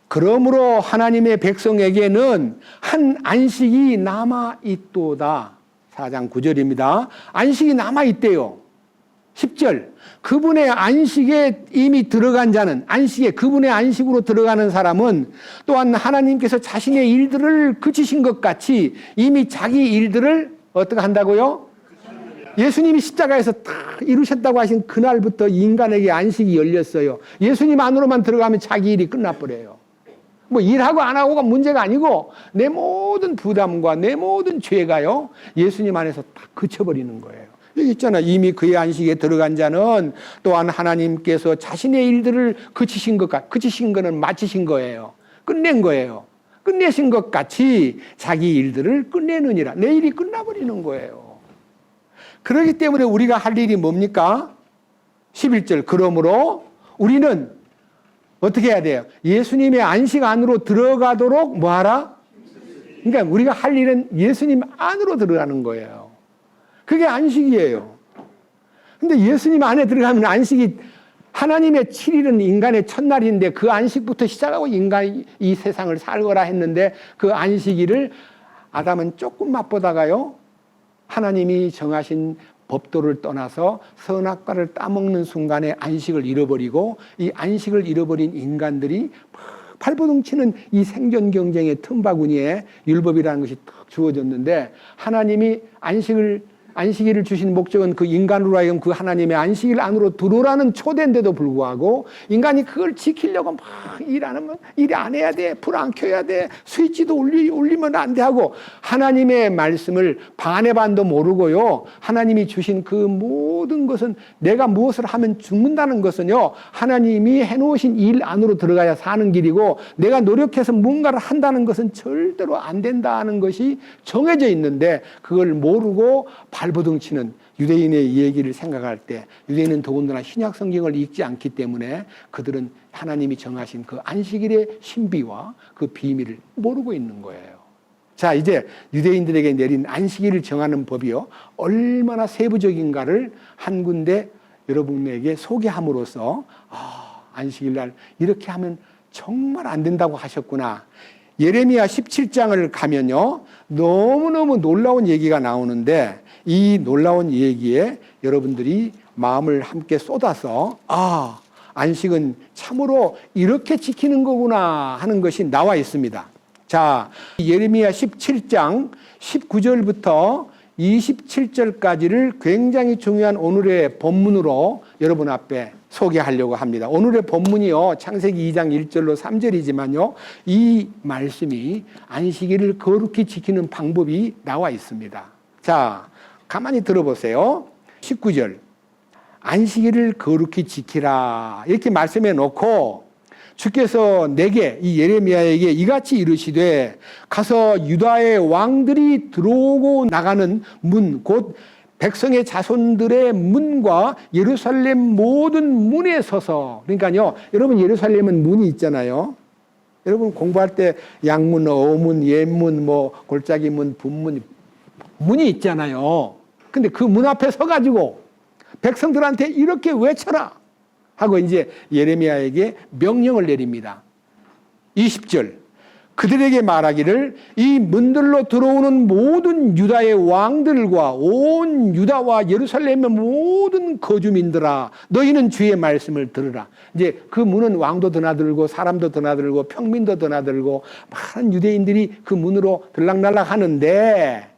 그러므로 하나님의 백성에게는 한 안식이 남아있도다. 4장 9절입니다. 안식이 남아있대요. 10절 그분의 안식에 이미 들어간 자는 안식에 그분의 안식으로 들어가는 사람은 또한 하나님께서 자신의 일들을 그치신 것 같이 이미 자기 일들을 어떻게 한다고요? 예수님이 십자가에서 다 이루셨다고 하신 그날부터 인간에게 안식이 열렸어요. 예수님 안으로만 들어가면 자기 일이 끝나버려요. 뭐 일하고 안 하고가 문제가 아니고 내 모든 부담과 내 모든 죄가요 예수님 안에서 다 그쳐버리는 거예요. 여기 있잖아. 이미 그의 안식에 들어간 자는 또한 하나님께서 자신의 일들을 그치신 거는 마치신 거예요. 끝낸 거예요. 끝내신 것 같이 자기 일들을 끝내느니라. 내 일이 끝나버리는 거예요. 그렇기 때문에 우리가 할 일이 뭡니까? 11절 그러므로 우리는 어떻게 해야 돼요? 예수님의 안식 안으로 들어가도록 뭐하라? 그러니까 우리가 할 일은 예수님 안으로 들어가는 거예요. 그게 안식이에요. 근데 예수님 안에 들어가면 안식이 하나님의 7일은 인간의 첫날인데 그 안식부터 시작하고 인간이 이 세상을 살거라 했는데 그 안식일을 아담은 조금 맛보다가요, 하나님이 정하신 법도를 떠나서 선악과를 따먹는 순간에 안식을 잃어버리고 이 안식을 잃어버린 인간들이 발버둥 치는 이 생존 경쟁의 틈바구니에 율법이라는 것이 딱 주어졌는데, 하나님이 안식일을 주신 목적은 그 인간으로 하여금 그 하나님의 안식일 안으로 들어오라는 초대인데도 불구하고 인간이 그걸 지키려고 막 일 안 해야 돼, 불 안 켜야 돼, 스위치도 울리면 안 돼 하고 하나님의 말씀을 반의 반도 모르고요, 하나님이 주신 그 모든 것은 내가 무엇을 하면 죽는다는 것은요, 하나님이 해놓으신 일 안으로 들어가야 사는 길이고 내가 노력해서 뭔가를 한다는 것은 절대로 안 된다는 것이 정해져 있는데, 그걸 모르고 발버둥 치는 유대인의 얘기를 생각할 때, 유대인은 더군다나 신약 성경을 읽지 않기 때문에 그들은 하나님이 정하신 그 안식일의 신비와 그 비밀을 모르고 있는 거예요. 자, 이제 유대인들에게 내린 안식일을 정하는 법이요, 얼마나 세부적인가를 한 군데 여러분에게 소개함으로써 안식일 날 이렇게 하면 정말 안 된다고 하셨구나. 예레미야 17장을 가면요, 너무너무 놀라운 얘기가 나오는데, 이 놀라운 얘기에 여러분들이 마음을 함께 쏟아서 안식은 참으로 이렇게 지키는 거구나 하는 것이 나와 있습니다. 자, 예레미야 17장 19절부터 27절까지를 굉장히 중요한 오늘의 본문으로 여러분 앞에 소개하려고 합니다. 오늘의 본문이요, 창세기 2장 1절로 3절이지만요, 이 말씀이 안식일을 거룩히 지키는 방법이 나와 있습니다. 자, 가만히 들어보세요. 19절. 안식일을 거룩히 지키라. 이렇게 말씀해 놓고 주께서 내게, 이 예레미야에게 이같이 이르시되, 가서 유다의 왕들이 들어오고 나가는 문, 곧 백성의 자손들의 문과 예루살렘 모든 문에 서서, 그러니까요, 여러분 예루살렘은 문이 있잖아요. 여러분 공부할 때 양문, 어문, 예문, 골짜기 문, 분문, 문이 있잖아요. 근데 그 문 앞에 서가지고 백성들한테 이렇게 외쳐라 하고 이제 예레미야에게 명령을 내립니다. 20절. 그들에게 말하기를, 이 문들로 들어오는 모든 유다의 왕들과 온 유다와 예루살렘의 모든 거주민들아, 너희는 주의 말씀을 들으라. 이제 그 문은 왕도 드나들고 사람도 드나들고 평민도 드나들고 많은 유대인들이 그 문으로 들락날락 하는데,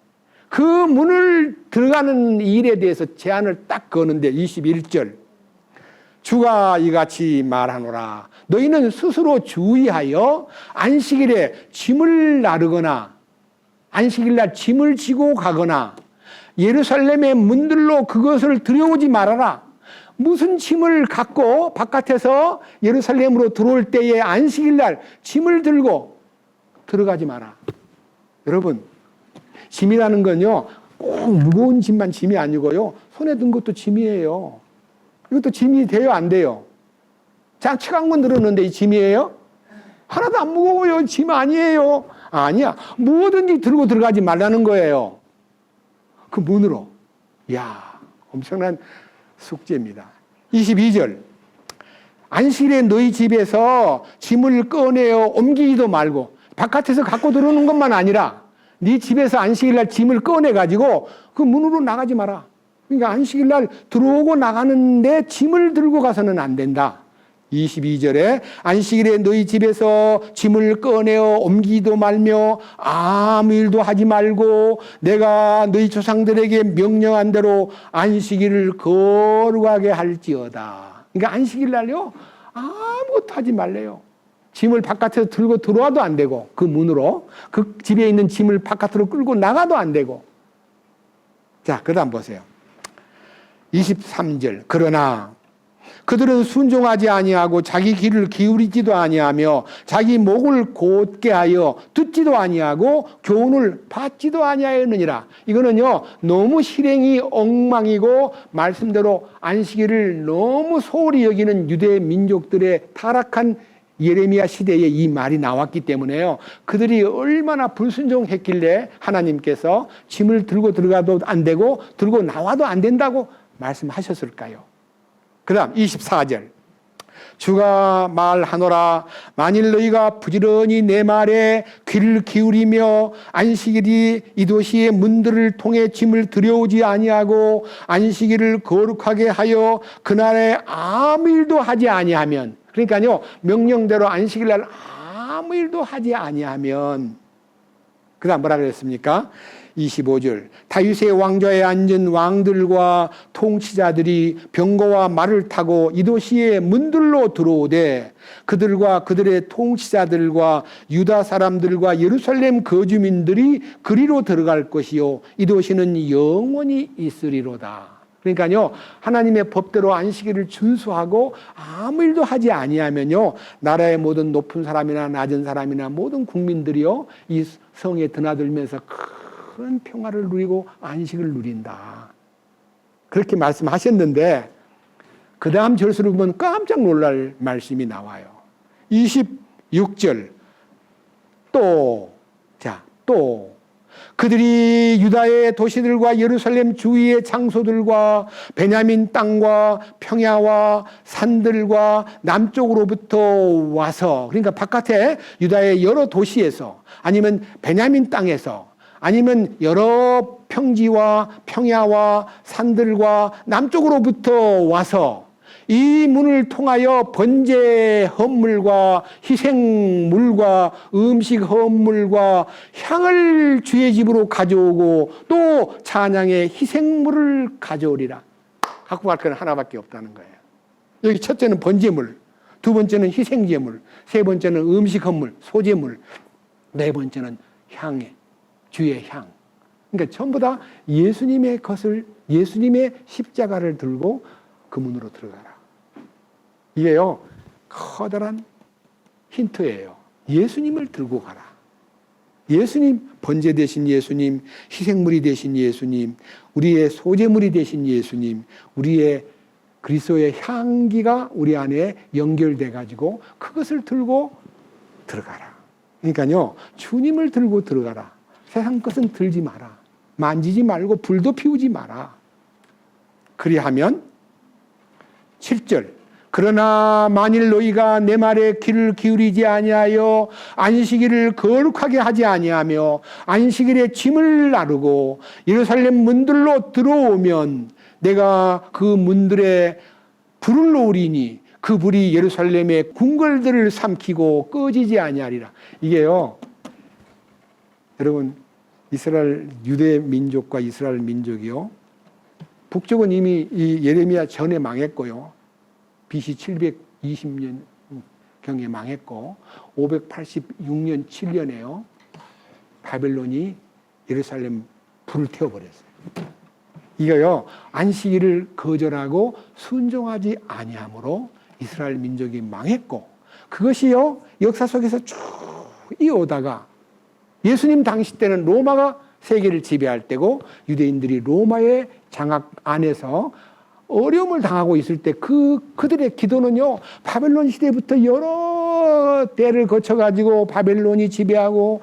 그 문을 들어가는 일에 대해서 제안을 딱 거는데 21절. 주가 이같이 말하노라. 너희는 스스로 주의하여 안식일에 짐을 나르거나 안식일날 짐을 지고 가거나 예루살렘의 문들로 그것을 들여오지 말아라. 무슨 짐을 갖고 바깥에서 예루살렘으로 들어올 때에 안식일날 짐을 들고 들어가지 마라. 여러분, 짐이라는 건요, 꼭 무거운 짐만 짐이 아니고요, 손에 든 것도 짐이에요. 이것도 짐이 돼요, 안 돼요? 장치광문 들었는데 이 짐이에요? 하나도 안 무거워요. 짐 아니에요. 아니야. 뭐든지 들고 들어가지 말라는 거예요. 그 문으로. 이야, 엄청난 숙제입니다. 22절. 안식일에 너희 집에서 짐을 꺼내어 옮기지도 말고, 바깥에서 갖고 들어오는 것만 아니라 네 집에서 안식일날 짐을 꺼내가지고 그 문으로 나가지 마라. 그러니까 안식일날 들어오고 나가는데 짐을 들고 가서는 안 된다. 22절에 안식일에 너희 집에서 짐을 꺼내어 옮기지도 말며 아무 일도 하지 말고 내가 너희 조상들에게 명령한 대로 안식일을 거룩하게 할지어다. 그러니까 안식일날요, 아무것도 하지 말래요. 짐을 바깥에서 들고 들어와도 안 되고, 그 문으로 그 집에 있는 짐을 바깥으로 끌고 나가도 안 되고. 자, 그 다음 보세요. 23절. 그러나 그들은 순종하지 아니하고 자기 귀를 기울이지도 아니하며 자기 목을 곧게 하여 듣지도 아니하고 교훈을 받지도 아니하였느니라. 이거는요, 너무 실행이 엉망이고 말씀대로 안식일을 너무 소홀히 여기는 유대 민족들의 타락한 예레미야 시대에 이 말이 나왔기 때문에요, 그들이 얼마나 불순종했길래 하나님께서 짐을 들고 들어가도 안 되고 들고 나와도 안 된다고 말씀하셨을까요? 그 다음 24절. 주가 말하노라. 만일 너희가 부지런히 내 말에 귀를 기울이며 안식일이 이 도시의 문들을 통해 짐을 들여오지 아니하고 안식일을 거룩하게 하여 그날에 아무 일도 하지 아니하면, 그러니까요, 명령대로 안식일날 아무 일도 하지 아니하면, 그 다음 뭐라 그랬습니까? 25절. 다윗의 왕좌에 앉은 왕들과 통치자들이 병거와 말을 타고 이 도시의 문들로 들어오되 그들과 그들의 통치자들과 유다 사람들과 예루살렘 거주민들이 그리로 들어갈 것이요 이 도시는 영원히 있으리로다. 그러니까요, 하나님의 법대로 안식일을 준수하고 아무 일도 하지 아니하면요, 나라의 모든 높은 사람이나 낮은 사람이나 모든 국민들이요 이 성에 드나들면서 큰 평화를 누리고 안식을 누린다. 그렇게 말씀하셨는데 그 다음 절수를 보면 깜짝 놀랄 말씀이 나와요. 26절. 또 그들이 유다의 도시들과 예루살렘 주위의 장소들과 베냐민 땅과 평야와 산들과 남쪽으로부터 와서, 그러니까 바깥에 유다의 여러 도시에서 아니면 베냐민 땅에서 아니면 여러 평지와 평야와 산들과 남쪽으로부터 와서 이 문을 통하여 번제 헌물과 희생물과 음식 헌물과 향을 주의 집으로 가져오고 또 찬양의 희생물을 가져오리라. 갖고 갈 건 하나밖에 없다는 거예요. 여기 첫째는 번제물, 두 번째는 희생제물, 세 번째는 음식 헌물, 소제물, 네 번째는 향에 주의 향. 그러니까 전부 다 예수님의 것을, 예수님의 십자가를 들고 그 문으로 들어가라. 이게요, 커다란 힌트예요. 예수님을 들고 가라. 예수님, 번제 되신 예수님, 희생물이 되신 예수님, 우리의 소제물이 되신 예수님, 우리의 그리스도의 향기가 우리 안에 연결돼 가지고 그것을 들고 들어가라. 그러니까요, 주님을 들고 들어가라. 세상 것은 들지 마라. 만지지 말고 불도 피우지 마라. 그리하면 7절. 그러나 만일 너희가 내 말에 귀를 기울이지 아니하여 안식일을 거룩하게 하지 아니하며 안식일에 짐을 나르고 예루살렘 문들로 들어오면 내가 그 문들에 불을 놓으리니 그 불이 예루살렘의 궁궐들을 삼키고 꺼지지 아니하리라. 이게요, 여러분, 이스라엘 유대 민족과 이스라엘 민족이요, 북쪽은 이미 이 예레미야 전에 망했고요, BC 720년 경에 망했고 586년 7년에요 바벨론이 예루살렘 불을 태워버렸어요. 이거요, 안식일을 거절하고 순종하지 아니함으로 이스라엘 민족이 망했고, 그것이요 역사 속에서 쭉 이어오다가 예수님 당시 때는 로마가 세계를 지배할 때고 유대인들이 로마의 장악 안에서 어려움을 당하고 있을 때 그들의 기도는요, 바벨론 시대부터 여러 때를 거쳐가지고 바벨론이 지배하고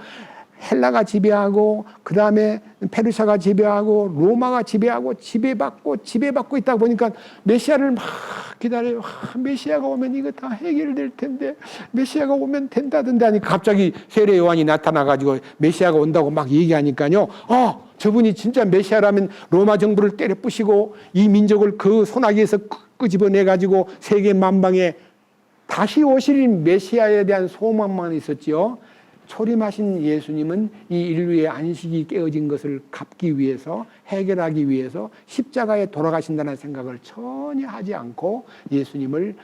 헬라가 지배하고 그 다음에 페르시아가 지배하고 로마가 지배하고 지배받고 있다 보니까 메시아를 막 기다려요. 메시아가 오면 이거 다 해결될 텐데, 메시아가 오면 된다던데 하니 갑자기 세례 요한이 나타나가지고 메시아가 온다고 막 얘기하니까요, 저분이 진짜 메시아라면 로마 정부를 때려 부시고 이 민족을 그 소나기에서 끄집어내가지고 세계 만방에 다시 오실 메시아에 대한 소망만 있었지요. 초림하신 예수님은 이 인류의 안식이 깨어진 것을 갚기 위해서, 해결하기 위해서 십자가에 돌아가신다는 생각을 전혀 하지 않고 예수님을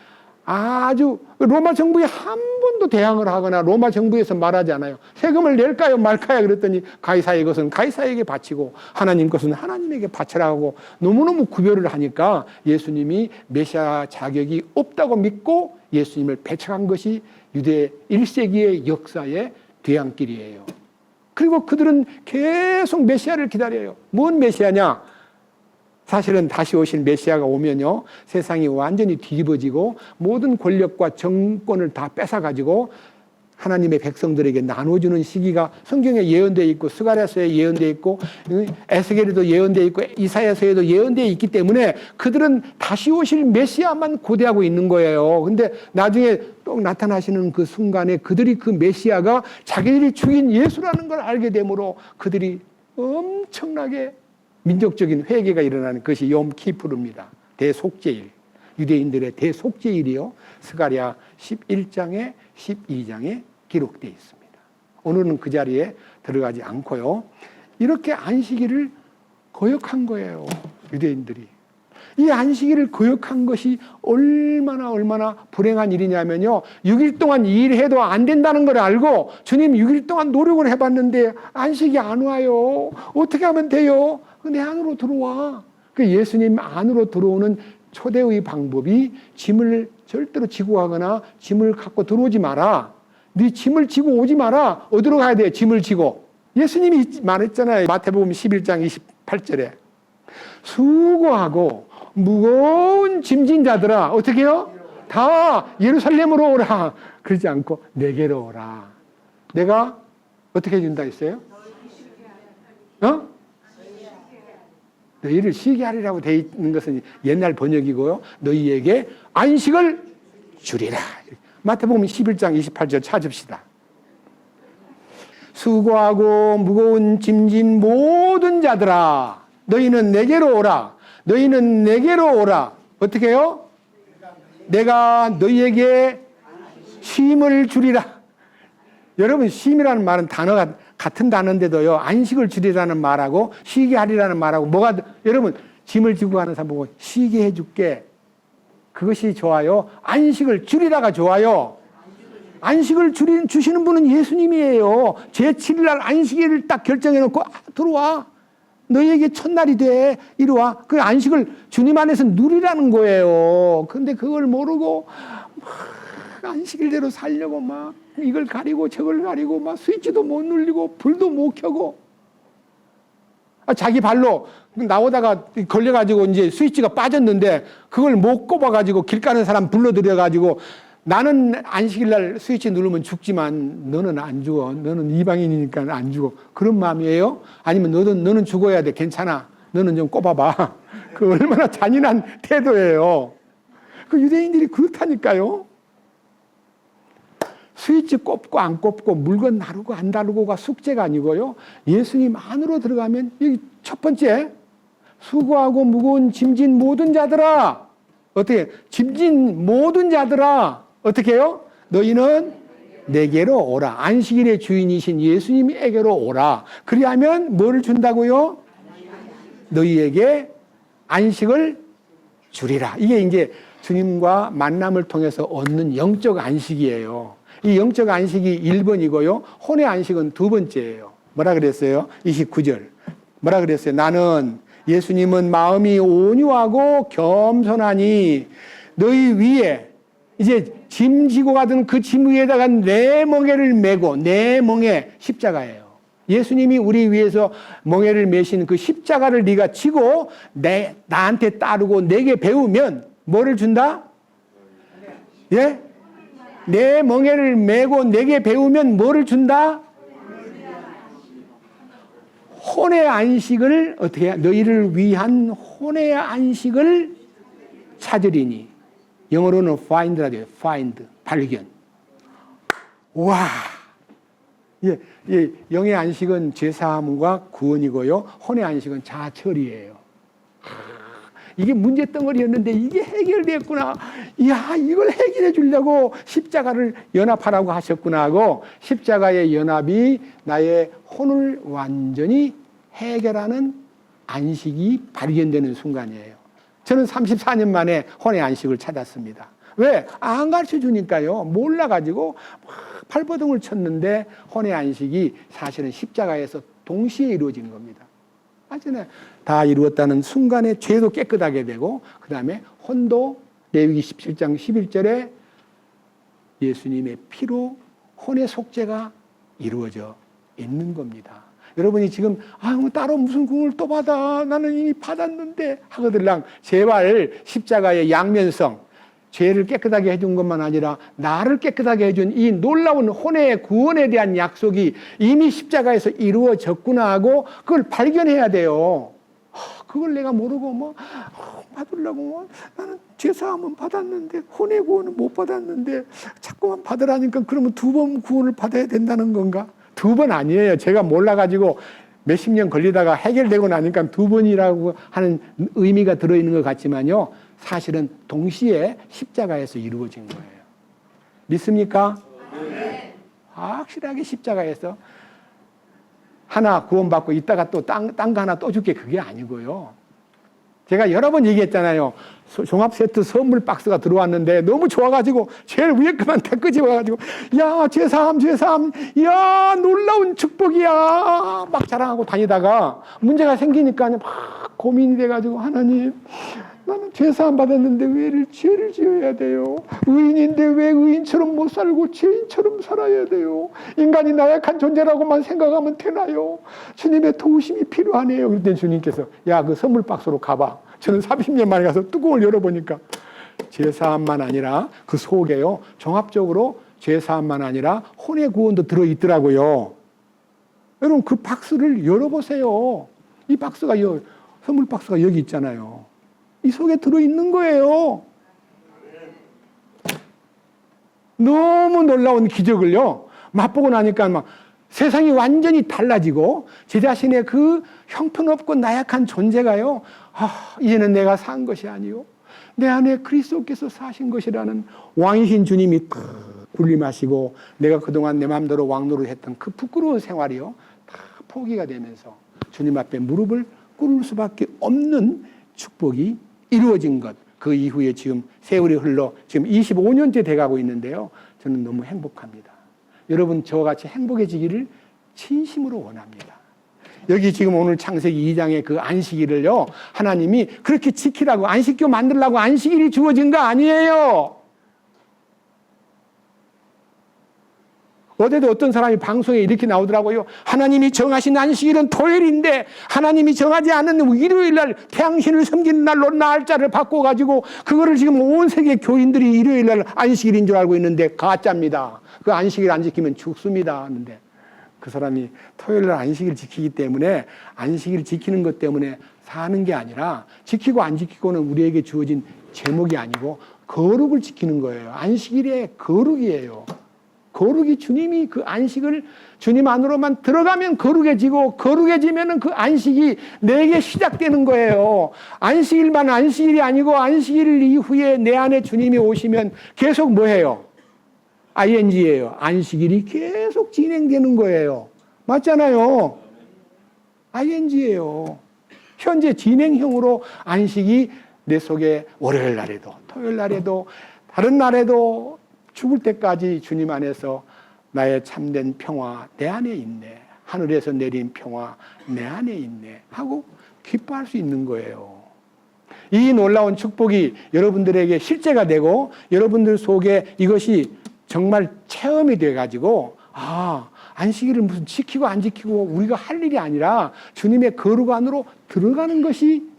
아주 로마 정부에 한 번도 대항을 하거나 로마 정부에서 말하지 않아요. 세금을 낼까요 말까요 그랬더니 가이사의 것은 가이사에게 바치고 하나님 것은 하나님에게 바치라고 너무너무 구별을 하니까 예수님이 메시아 자격이 없다고 믿고 예수님을 배척한 것이 유대 1세기의 역사의 뒤안길이에요. 그리고 그들은 계속 메시아를 기다려요. 뭔 메시아냐? 사실은 다시 오실 메시아가 오면요, 세상이 완전히 뒤집어지고 모든 권력과 정권을 다 뺏어가지고 하나님의 백성들에게 나눠주는 시기가 성경에 예언되어 있고 스가랴서에 예언되어 있고 에스겔에도 예언되어 있고 이사야서에도 예언되어 있기 때문에 그들은 다시 오실 메시아만 고대하고 있는 거예요. 근데 나중에 또 나타나시는 그 순간에 그들이 그 메시아가 자기들이 죽인 예수라는 걸 알게 되므로 그들이 엄청나게 민족적인 회개가 일어나는 것이 욤키푸르입니다. 대속죄일. 유대인들의 대속죄일이요. 스가랴 11장에 12장에 기록되어 있습니다. 오늘은 그 자리에 들어가지 않고요. 이렇게 안식일을 거역한 거예요. 유대인들이. 이 안식일을 거역한 것이 얼마나 불행한 일이냐면요. 6일 동안 일해도 안 된다는 걸 알고 주님 6일 동안 노력을 해봤는데 안식이 안 와요. 어떻게 하면 돼요? 내 안으로 들어와. 그 예수님 안으로 들어오는 초대의 방법이 짐을 절대로 지고 가거나 짐을 갖고 들어오지 마라. 네 짐을 지고 오지 마라. 어디로 가야 돼? 짐을 지고. 예수님이 말했잖아요. 마태복음 11장 28절에 수고하고 무거운 짐진 자들아 어떻게 해요? 다 예루살렘으로 오라. 그러지 않고 내게로 오라. 내가 어떻게 해준다 했어요? 너희를 쉬게 하리라고 되어 있는 것은 옛날 번역이고요. 너희에게 안식을 주리라. 마태복음 11장 28절 찾읍시다. 수고하고 무거운 짐진 모든 자들아 너희는 내게로 오라. 너희는 내게로 오라. 어떻게 해요? 내가 너희에게 쉼을 주리라. 여러분 쉼이라는 말은 단어가 같은 단어인데도요. 안식을 주리라는 말하고 쉬게 하리라는 말하고 뭐가 여러분 짐을 지고 가는 사람 보고 쉬게 해줄게. 그것이 좋아요. 안식을 주리라가 좋아요. 안식을 주시는 분은 예수님이에요. 제7일날 안식일을 딱 결정해놓고 들어와. 너희에게 첫날이 돼. 이리 와. 그 안식을 주님 안에서 누리라는 거예요. 근데 그걸 모르고 안식일대로 살려고 막 이걸 가리고 저걸 가리고 막 스위치도 못 눌리고 불도 못 켜고 자기 발로 나오다가 걸려가지고 이제 스위치가 빠졌는데 그걸 못 꼽아가지고 길 가는 사람 불러들여가지고 나는 안식일날 스위치 누르면 죽지만 너는 안 죽어. 너는 이방인이니까 안 죽어. 그런 마음이에요? 아니면 너는 죽어야 돼. 괜찮아. 너는 좀 꼽아봐. 그 얼마나 잔인한 태도예요. 그 유대인들이 그렇다니까요. 스위치 꼽고 안 꼽고 물건 다루고 안 다루고가 숙제가 아니고요. 예수님 안으로 들어가면 여기 첫 번째 수고하고 무거운 짐진 모든 자들아 어떻게 짐진 모든 자들아 어떻게 해요? 너희는 내게로 오라. 안식일의 주인이신 예수님에게로 오라. 그리하면 뭐를 준다고요? 너희에게 안식을 주리라. 이게 이제 주님과 만남을 통해서 얻는 영적 안식이에요. 이 영적 안식이 1번이고요. 혼의 안식은 2번째예요. 뭐라 그랬어요? 29절. 뭐라 그랬어요? 나는 예수님은 마음이 온유하고 겸손하니 너희 위에 이제 짐 지고 가던 그 짐 위에다가 내 멍에를 메고 내 멍에 십자가예요. 예수님이 우리 위해서 멍에를 메신 그 십자가를 네가 지고 나한테 따르고 내게 배우면 뭐를 준다? 예? 내 멍에를 메고 내게 배우면 뭐를 준다? 혼의 안식을 어떻게 해? 너희를 위한 혼의 안식을 찾으리니 영어로는 find라 돼요. find 발견. 와, 예, 영의 안식은 죄사함과 구원이고요. 혼의 안식은 자처리예요. 이게 문제덩어리였는데 이게 해결됐구나. 이야, 이걸 해결해 주려고 십자가를 연합하라고 하셨구나 하고 십자가의 연합이 나의 혼을 완전히 해결하는 안식이 발견되는 순간이에요. 저는 34년 만에 혼의 안식을 찾았습니다. 왜? 안 가르쳐 주니까요. 몰라가지고 팔버둥을 쳤는데 혼의 안식이 사실은 십자가에서 동시에 이루어지는 겁니다. 맞잖아요. 다 이루었다는 순간에 죄도 깨끗하게 되고 그 다음에 혼도 레위기 17장 11절에 예수님의 피로 혼의 속죄가 이루어져 있는 겁니다. 여러분이 지금 따로 무슨 궁을 또 받아 나는 이미 받았는데 하거들랑 제발 십자가의 양면성 죄를 깨끗하게 해준 것만 아니라 나를 깨끗하게 해준 이 놀라운 혼의 구원에 대한 약속이 이미 십자가에서 이루어졌구나 하고 그걸 발견해야 돼요. 그걸 내가 모르고 받으려고 나는 죄사함은 받았는데 혼의 구원은 못 받았는데 자꾸만 받으라니까 그러면 2번 구원을 받아야 된다는 건가? 2번 아니에요. 제가 몰라가지고 몇십 년 걸리다가 해결되고 나니까 2번이라고 하는 의미가 들어있는 것 같지만요. 사실은 동시에 십자가에서 이루어진 거예요. 믿습니까? 네. 확실하게 십자가에서 하나 구원받고 있다가 또 딴 거 하나 또 줄게 그게 아니고요. 제가 여러 번 얘기했잖아요. 종합세트 선물 박스가 들어왔는데 너무 좋아가지고 제일 위에 것만 다 끄집어가지고 야 죄사함 야 놀라운 축복이야 막 자랑하고 다니다가 문제가 생기니까 막 고민이 돼가지고 하나님 나는 죄사함 받았는데 왜 죄를 지어야 돼요? 의인인데 왜 의인처럼 못 살고 죄인처럼 살아야 돼요? 인간이 나약한 존재라고만 생각하면 되나요? 주님의 도우심이 필요하네요. 그랬더니 주님께서 야 그 선물 박스로 가봐. 저는 30년 만에 가서 뚜껑을 열어보니까 죄사함만 아니라 그 속에요. 종합적으로 죄사함만 아니라 혼의 구원도 들어있더라고요. 여러분 그 박스를 열어보세요. 이 박스가 선물 박스가 여기 있잖아요. 이 속에 들어있는 거예요. 너무 놀라운 기적을요. 맛보고 나니까 막 세상이 완전히 달라지고 제 자신의 그 형편없고 나약한 존재가요. 이제는 내가 산 것이 아니요. 내 안에 그리스도께서 사신 것이라는 왕이신 주님이 군림하시고 내가 그동안 내 마음대로 왕노를 했던 그 부끄러운 생활이요. 다 포기가 되면서 주님 앞에 무릎을 꿇을 수밖에 없는 축복이 이루어진 것. 그 이후에 지금 세월이 흘러 지금 25년째 돼가고 있는데요. 저는 너무 행복합니다. 여러분 저와 같이 행복해지기를 진심으로 원합니다. 여기 지금 오늘 창세기 2장의 그 안식일을요. 하나님이 그렇게 지키라고 안식교 만들라고 안식일이 주어진 거 아니에요. 어제도 어떤 사람이 방송에 이렇게 나오더라고요. 하나님이 정하신 안식일은 토요일인데 하나님이 정하지 않은 일요일 날 태양신을 섬기는 날로 날짜를 바꿔가지고 그거를 지금 온 세계 교인들이 일요일 날 안식일인 줄 알고 있는데 가짜입니다. 그 안식일 안 지키면 죽습니다 하는데 그 사람이 토요일 날 안식일 지키기 때문에 안식일 지키는 것 때문에 사는 게 아니라 지키고 안 지키고는 우리에게 주어진 제목이 아니고 거룩을 지키는 거예요. 안식일의 거룩이에요. 거룩이 주님이 그 안식을 주님 안으로만 들어가면 거룩해지고 거룩해지면 그 안식이 내게 시작되는 거예요. 안식일만 안식일이 아니고 안식일 이후에 내 안에 주님이 오시면 계속 뭐예요? ing예요. 안식일이 계속 진행되는 거예요. 맞잖아요. ing예요. 현재 진행형으로 안식이 내 속에 월요일 날에도 토요일 날에도 다른 날에도 죽을 때까지 주님 안에서 나의 참된 평화 내 안에 있네. 하늘에서 내린 평화 내 안에 있네. 하고 기뻐할 수 있는 거예요. 이 놀라운 축복이 여러분들에게 실제가 되고 여러분들 속에 이것이 정말 체험이 돼가지고 안식일을 무슨 지키고 안 지키고 우리가 할 일이 아니라 주님의 거룩 안으로 들어가는 것이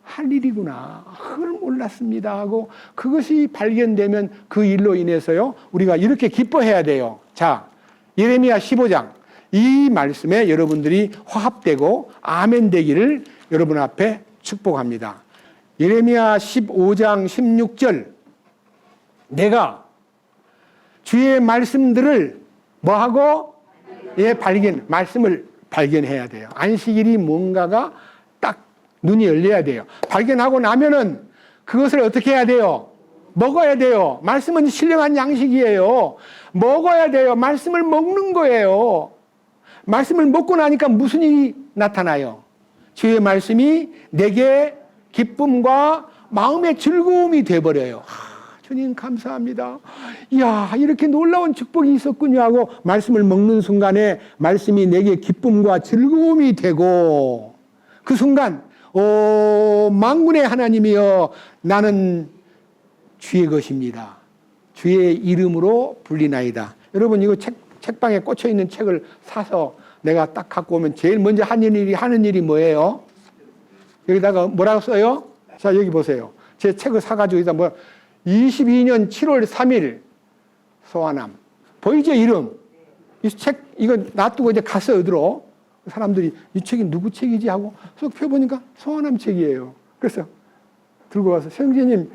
할 일이구나. 그걸 몰랐습니다 하고 그것이 발견되면 그 일로 인해서요. 우리가 이렇게 기뻐해야 돼요. 자, 예레미야 15장 이 말씀에 여러분들이 화합되고 아멘 되기를 여러분 앞에 축복합니다. 예레미야 15장 16절 내가 주의 말씀들을 뭐하고? 말씀을 발견해야 돼요. 안식일이 뭔가가 딱 눈이 열려야 돼요. 발견하고 나면은 그것을 어떻게 해야 돼요? 먹어야 돼요. 말씀은 신령한 양식이에요. 먹어야 돼요. 말씀을 먹는 거예요. 말씀을 먹고 나니까 무슨 일이 나타나요? 주의 말씀이 내게 기쁨과 마음의 즐거움이 돼버려요. 주님 감사합니다. 이야 이렇게 놀라운 축복이 있었군요 하고 말씀을 먹는 순간에 말씀이 내게 기쁨과 즐거움이 되고 그 순간 만군의 하나님이여 나는 주의 것입니다. 주의 이름으로 불리나이다. 여러분 이거 책방에 꽂혀있는 책을 사서 내가 딱 갖고 오면 제일 먼저 하는 일이 뭐예요? 여기다가 뭐라고 써요? 자 여기 보세요. 제 책을 사가지고 여기다 22년 7월 3일 소아남. 보이죠, 이름? 이 책, 이거 놔두고 이제 갔어, 어디로? 사람들이 이 책이 누구 책이지 하고 쏙 펴보니까 소아남 책이에요. 그래서 들고 와서 선생님,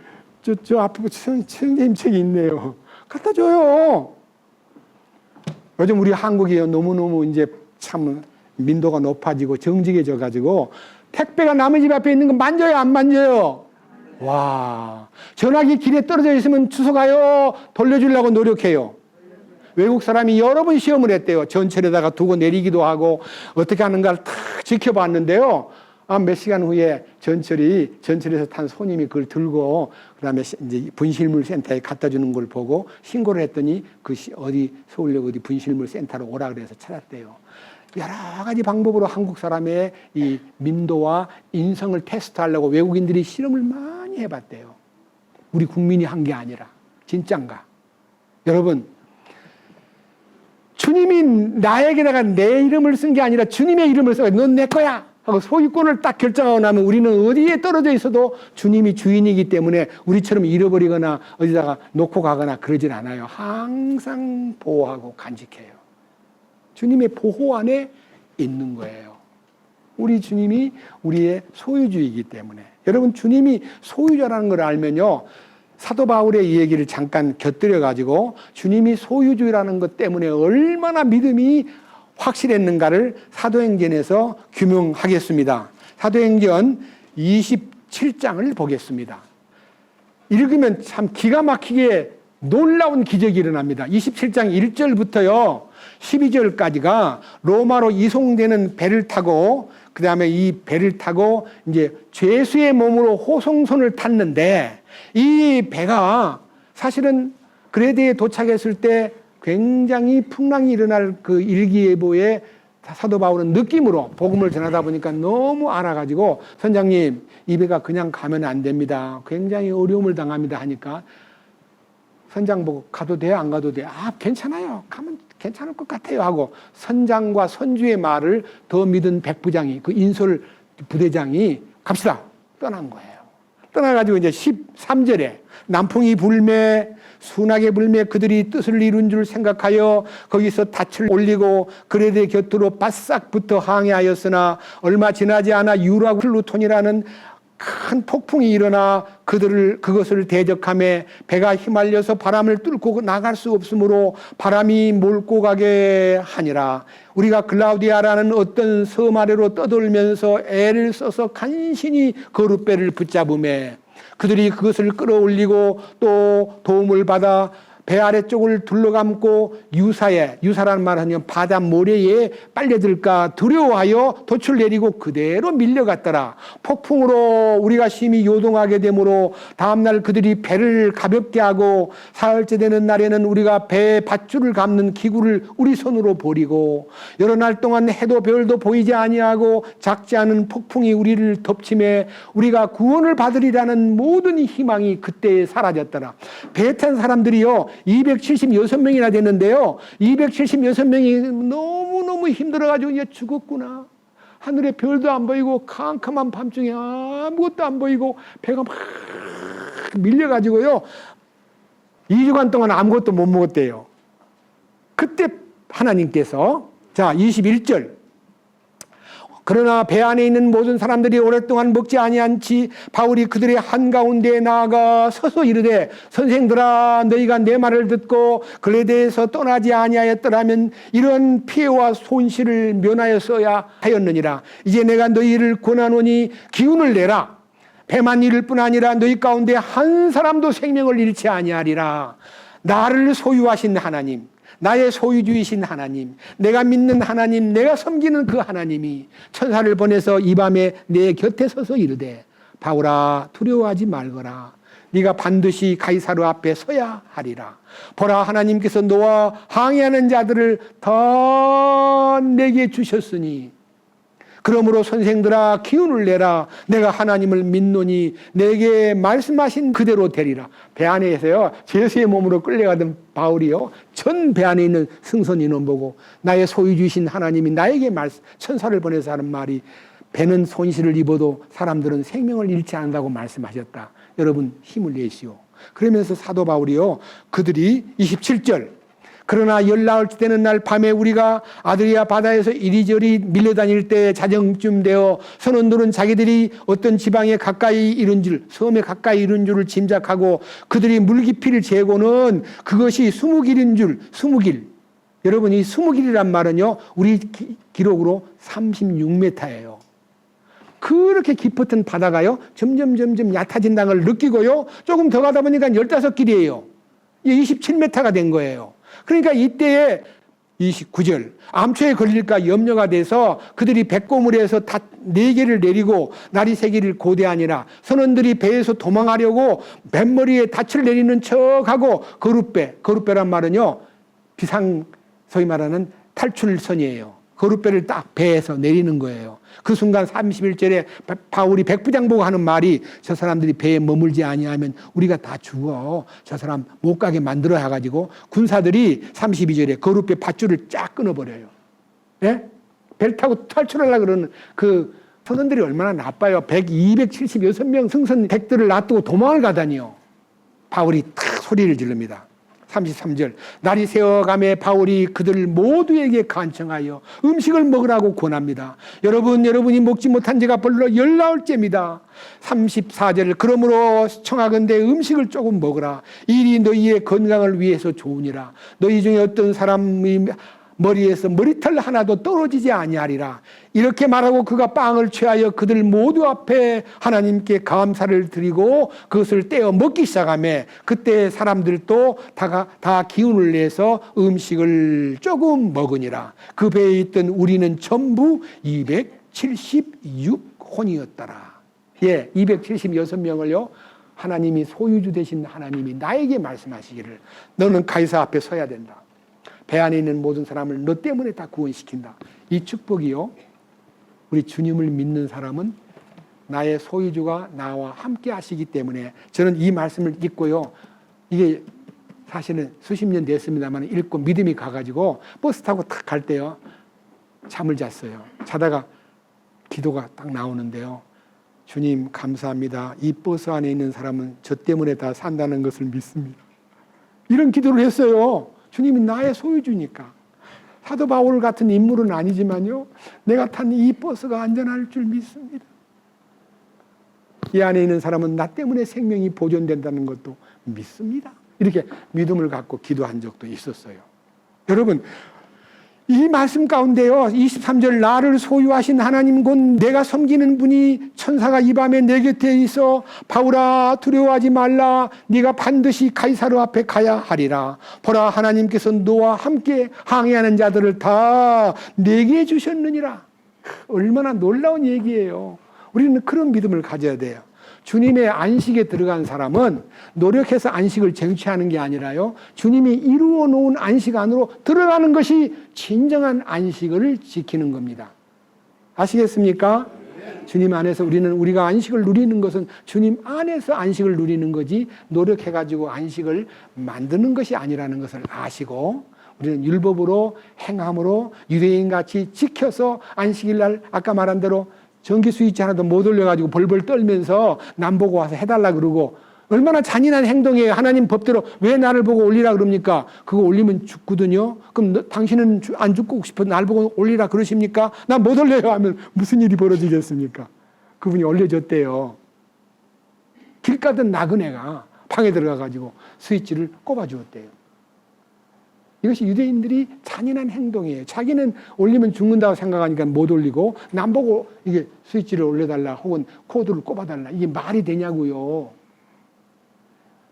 저 앞에 선생님 책이 있네요. 갖다 줘요. 요즘 우리 한국이 너무너무 이제 참 민도가 높아지고 정직해져 가지고 택배가 남의 집 앞에 있는 거 만져요, 안 만져요? 와, 전화기 길에 떨어져 있으면 주소 가요, 돌려주려고 노력해요. 외국 사람이 여러 번 시험을 했대요. 전철에다가 두고 내리기도 하고 어떻게 하는가를 탁 지켜봤는데요. 몇 시간 후에 전철에서 탄 손님이 그걸 들고 그다음에 이제 분실물 센터에 갖다 주는 걸 보고 신고를 했더니 서울역 어디 분실물 센터로 오라 그래서 찾았대요. 여러 가지 방법으로 한국 사람의 이 민도와 인성을 테스트하려고 외국인들이 실험을 많이 해봤대요. 우리 국민이 한 게 아니라. 진짠가? 여러분, 주님이 나에게다가 내 이름을 쓴 게 아니라 주님의 이름을 써요. 넌 내 거야 하고 소유권을 딱 결정하고 나면 우리는 어디에 떨어져 있어도 주님이 주인이기 때문에 우리처럼 잃어버리거나 어디다가 놓고 가거나 그러진 않아요. 항상 보호하고 간직해요. 주님의 보호 안에 있는 거예요. 우리 주님이 우리의 소유주이기 때문에. 여러분, 주님이 소유자라는 걸 알면요, 사도 바울의 이 얘기를 잠깐 곁들여 가지고 주님이 소유주라는 것 때문에 얼마나 믿음이 확실했는가를 사도행전에서 규명하겠습니다. 사도행전 27장을 보겠습니다. 읽으면 참 기가 막히게 놀라운 기적이 일어납니다. 27장 1절부터요 12절까지가 로마로 이송되는 배를 타고, 그 다음에 이 배를 타고 이제 죄수의 몸으로 호송선을 탔는데, 이 배가 사실은 그레드에 도착했을 때 굉장히 풍랑이 일어날 그 일기예보에 사도 바울은 느낌으로 복음을 전하다 보니까 너무 알아가지고, 선장님, 이 배가 그냥 가면 안 됩니다. 굉장히 어려움을 당합니다 하니까 선장 보고 가도 돼요? 안 가도 돼요? 괜찮아요. 가면 괜찮을 것 같아요 하고 선장과 선주의 말을 더 믿은 백부장이, 그 인솔 부대장이 갑시다 떠난 거예요. 떠나가지고 이제 13절에 남풍이 불매 순하게 불매 그들이 뜻을 이룬 줄 생각하여 거기서 닻을 올리고 그레데 곁으로 바싹 붙어 항해하였으나 얼마 지나지 않아 유라 플루톤이라는 큰 폭풍이 일어나 그것을 대적하며 배가 휘말려서 바람을 뚫고 나갈 수 없으므로 바람이 몰고 가게 하니라. 우리가 글라우디아라는 어떤 섬 아래로 떠돌면서 애를 써서 간신히 거룻배를 붙잡으며 그들이 그것을 끌어올리고 또 도움을 받아 배 아래쪽을 둘러감고 유사라는 말은 바다 모래에 빨려들까 두려워하여 돛을 내리고 그대로 밀려갔더라. 폭풍으로 우리가 심히 요동하게 되므로 다음날 그들이 배를 가볍게 하고 사흘째 되는 날에는 우리가 배의 밧줄을 감는 기구를 우리 손으로 버리고 여러 날 동안 해도 별도 보이지 아니하고 작지 않은 폭풍이 우리를 덮치매 우리가 구원을 받으리라는 모든 희망이 그때에 사라졌더라. 배 탄 사람들이요 276명이나 됐는데요. 276명이 너무너무 힘들어가지고 이제 죽었구나. 하늘에 별도 안 보이고 캄캄한 밤중에 아무것도 안 보이고 배가 막 밀려가지고요. 2주간 동안 아무것도 못 먹었대요. 그때 하나님께서 21절 그러나 배 안에 있는 모든 사람들이 오랫동안 먹지 아니한지 바울이 그들의 한가운데에 나아가 서서 이르되 선생들아 너희가 내 말을 듣고 글레데에서 떠나지 아니하였더라면 이런 피해와 손실을 면하였어야 하였느니라. 이제 내가 너희를 권하노니 기운을 내라. 배만 잃을 뿐 아니라 너희 가운데 한 사람도 생명을 잃지 아니하리라. 나를 소유하신 하나님, 나의 소유주이신 하나님, 내가 믿는 하나님, 내가 섬기는 그 하나님이 천사를 보내서 이 밤에 내 곁에 서서 이르되 바울아 두려워하지 말거라. 네가 반드시 가이사르 앞에 서야 하리라. 보라 하나님께서 너와 항해하는 자들을 다 내게 주셨으니 그러므로 선생들아 기운을 내라. 내가 하나님을 믿노니 내게 말씀하신 그대로 되리라. 배 안에서요 제수의 몸으로 끌려가던 바울이요 전 배 안에 있는 승선 인원 보고 나의 소유주신 하나님이 나에게 천사를 보내서 하는 말이 배는 손실을 입어도 사람들은 생명을 잃지 않는다고 말씀하셨다. 여러분 힘을 내시오. 그러면서 사도 바울이요, 그들이 27절, 그러나 열나을 때는 날 밤에 우리가 아드리아 바다에서 이리저리 밀려다닐 때 자정쯤 되어 선원들은 자기들이 어떤 지방에 가까이 이른 줄, 섬에 가까이 이른 줄을 짐작하고 그들이 물 깊이를 재고는 그것이 20길인 줄, 20길. 여러분, 이 20길이란 말은요, 우리 기록으로 36m예요. 그렇게 깊었던 바다가요, 점점 얕아진다는 걸 느끼고요, 조금 더 가다 보니까 15길이에요. 이게 27m가 된 거예요. 그러니까 이때에 29절, 암초에 걸릴까 염려가 돼서 그들이 배꼽물에서 다 4개를 내리고 날이 새기를 고대하니라. 선원들이 배에서 도망하려고 뱃머리에 닻을 내리는 척하고 거룻배란 말은요, 비상, 소위 말하는 탈출선이에요. 거룻배를 딱 배에서 내리는 거예요. 그 순간 31절에 바울이 백부장보고 하는 말이, 저 사람들이 배에 머물지 아니하면 우리가 다 죽어. 저 사람 못 가게 만들어 해가지고 군사들이 32절에 거룻배 밧줄을 쫙 끊어버려요. 예? 배를 타고 탈출하려고 그러는 그 선원들이 얼마나 나빠요. 276명 승선 백들을 놔두고 도망을 가다니요. 바울이 탁 소리를 지릅니다. 33절, 날이 새어가매 바울이 그들 모두에게 간청하여 음식을 먹으라고 권합니다. 여러분이 먹지 못한 지가 벌써 열나흘째입니다. 34절, 그러므로 청하건대 음식을 조금 먹으라. 일이 너희의 건강을 위해서 좋으니라. 너희 중에 어떤 사람이 머리에서 머리털 하나도 떨어지지 아니하리라. 이렇게 말하고 그가 빵을 취하여 그들 모두 앞에 하나님께 감사를 드리고 그것을 떼어 먹기 시작하며, 그때 사람들도 다 기운을 내서 음식을 조금 먹으니라. 그 배에 있던 우리는 전부 276혼이었더라. 예, 276명을요 하나님이 소유주 되신 하나님이 나에게 말씀하시기를, 너는 가이사 앞에 서야 된다. 배 안에 있는 모든 사람을 너 때문에 다 구원시킨다. 이 축복이요, 우리 주님을 믿는 사람은 나의 소유주가 나와 함께 하시기 때문에 저는 이 말씀을 읽고요, 이게 사실은 수십 년 됐습니다만 읽고 믿음이 가가지고 버스 타고 딱 갈 때요 잠을 잤어요. 자다가 기도가 딱 나오는데요, 주님 감사합니다. 이 버스 안에 있는 사람은 저 때문에 다 산다는 것을 믿습니다. 이런 기도를 했어요. 주님이 나의 소유주니까. 사도 바울 같은 인물은 아니지만요, 내가 탄 이 버스가 안전할 줄 믿습니다. 이 안에 있는 사람은 나 때문에 생명이 보존된다는 것도 믿습니다. 이렇게 믿음을 갖고 기도한 적도 있었어요. 여러분, 이 말씀 가운데요, 23절, 나를 소유하신 하나님 곧 내가 섬기는 분이 천사가 이 밤에 내 곁에 있어 바울아 두려워하지 말라. 네가 반드시 가이사르 앞에 가야 하리라. 보라, 하나님께서 너와 함께 항해하는 자들을 다 내게 주셨느니라. 얼마나 놀라운 얘기예요. 우리는 그런 믿음을 가져야 돼요. 주님의 안식에 들어간 사람은 노력해서 안식을 쟁취하는 게 아니라요, 주님이 이루어 놓은 안식 안으로 들어가는 것이 진정한 안식을 지키는 겁니다. 아시겠습니까? 주님 안에서 우리가 안식을 누리는 것은 주님 안에서 안식을 누리는 거지 노력해가지고 안식을 만드는 것이 아니라는 것을 아시고, 우리는 율법으로 행함으로 유대인같이 지켜서 안식일 날 아까 말한 대로 전기 스위치 하나도 못 올려가지고 벌벌 떨면서 남 보고 와서 해달라 그러고, 얼마나 잔인한 행동이에요. 하나님 법대로 왜 나를 보고 올리라 그럽니까? 그거 올리면 죽거든요. 그럼 당신은 안 죽고 싶어 날 보고 올리라 그러십니까? 나 못 올려요 하면 무슨 일이 벌어지겠습니까? 그분이 올려줬대요. 길 가던 나그네가 방에 들어가가지고 스위치를 꼽아주었대요. 이것이 유대인들이 잔인한 행동이에요. 자기는 올리면 죽는다고 생각하니까 못 올리고 남 보고 이게 스위치를 올려달라 혹은 코드를 꼽아달라. 이게 말이 되냐고요.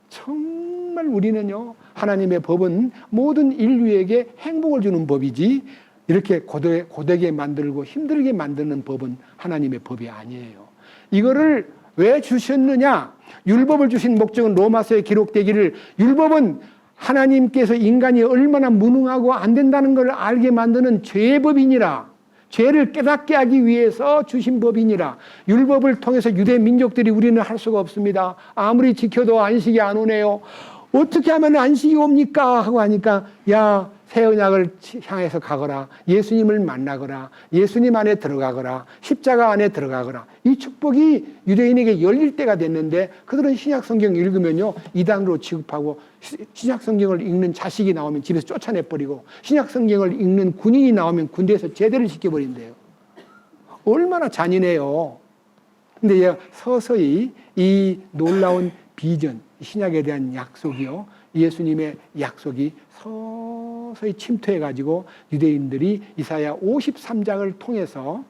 정말 우리는요, 하나님의 법은 모든 인류에게 행복을 주는 법이지 이렇게 고되게 만들고 힘들게 만드는 법은 하나님의 법이 아니에요. 이거를 왜 주셨느냐? 율법을 주신 목적은 로마서에 기록되기를, 율법은 하나님께서 인간이 얼마나 무능하고 안 된다는 걸 알게 만드는 죄의 법이니라. 죄를 깨닫게 하기 위해서 주신 법이니라. 율법을 통해서 유대 민족들이 우리는 할 수가 없습니다. 아무리 지켜도 안식이 안 오네요. 어떻게 하면 안식이 옵니까? 하고 하니까 야, 새 언약을 향해서 가거라. 예수님을 만나거라. 예수님 안에 들어가거라. 십자가 안에 들어가거라. 이 축복이 유대인에게 열릴 때가 됐는데 그들은 신약 성경 읽으면요, 이단으로 취급하고, 신약 성경을 읽는 자식이 나오면 집에서 쫓아내버리고, 신약 성경을 읽는 군인이 나오면 군대에서 제대를 시켜버린대요. 얼마나 잔인해요. 근데 서서히 이 놀라운 비전, 신약에 대한 약속이요, 예수님의 약속이 서서히 침투해가지고 유대인들이 이사야 53장을 통해서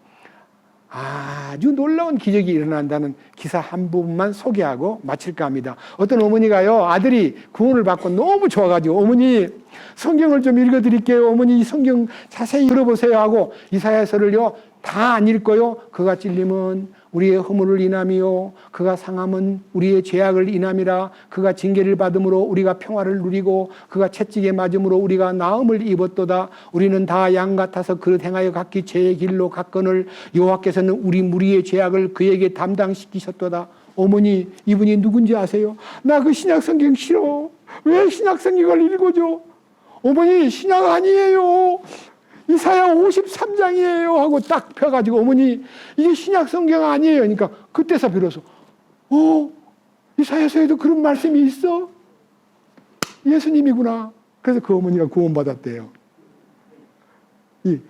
아주 놀라운 기적이 일어난다는 기사 한 부분만 소개하고 마칠까 합니다. 어떤 어머니가요, 아들이 구원을 받고 너무 좋아가지고, 어머니 성경을 좀 읽어드릴게요. 어머니 이 성경 자세히 들어보세요 하고 이사야서를요 다 안 읽고요, 그가 찔림은 우리의 허물을 인함이요 그가 상함은 우리의 죄악을 인함이라. 그가 징계를 받음으로 우리가 평화를 누리고 그가 채찍에 맞음으로 우리가 나음을 입었도다. 우리는 다 양 같아서 그릇 행하여 각기 죄의 길로 갔거늘 여호와께서는 우리 무리의 죄악을 그에게 담당시키셨도다. 어머니, 이분이 누군지 아세요? 나 그 신약 성경 싫어. 왜 신약 성경을 읽어줘? 어머니, 신약 아니에요. 이사야 53장이에요 하고 딱 펴가지고, 어머니 이게 신약 성경 아니에요. 그러니까 그때서 비로소 이사야서에도 그런 말씀이 있어? 예수님이구나. 그래서 그 어머니가 구원받았대요.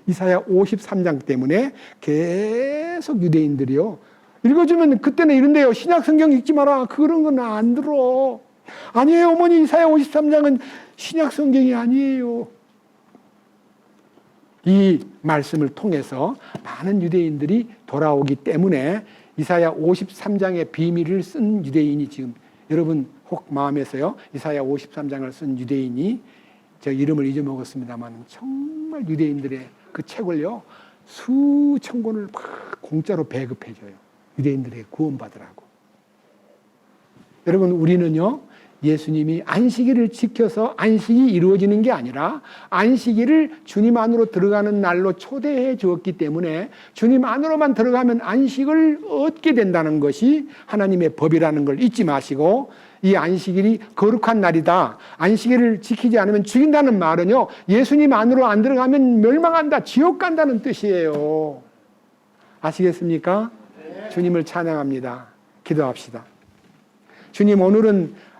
이사야 53장 때문에 계속 유대인들이요, 읽어주면 그때는 이런데요, 신약 성경 읽지 마라. 그런 건 안 들어. 아니에요 어머니, 이사야 53장은 신약 성경이 아니에요. 이 말씀을 통해서 많은 유대인들이 돌아오기 때문에 이사야 53장의 비밀을 쓴 유대인이 지금, 여러분 혹 마음에서요, 이사야 53장을 쓴 유대인이, 저 이름을 잊어먹었습니다만 정말 유대인들의 그 책을요 수천 권을 막 공짜로 배급해줘요. 유대인들에게 구원받으라고. 여러분, 우리는요 예수님이 안식일을 지켜서 안식이 이루어지는 게 아니라 안식일을 주님 안으로 들어가는 날로 초대해 주었기 때문에 주님 안으로만 들어가면 안식을 얻게 된다는 것이 하나님의 법이라는 걸 잊지 마시고, 이 안식일이 거룩한 날이다, 안식일을 지키지 않으면 죽인다는 말은요, 예수님 안으로 안 들어가면 멸망한다, 지옥 간다는 뜻이에요. 아시겠습니까? 네. 주님을 찬양합니다. 기도합시다. 주님, 오늘은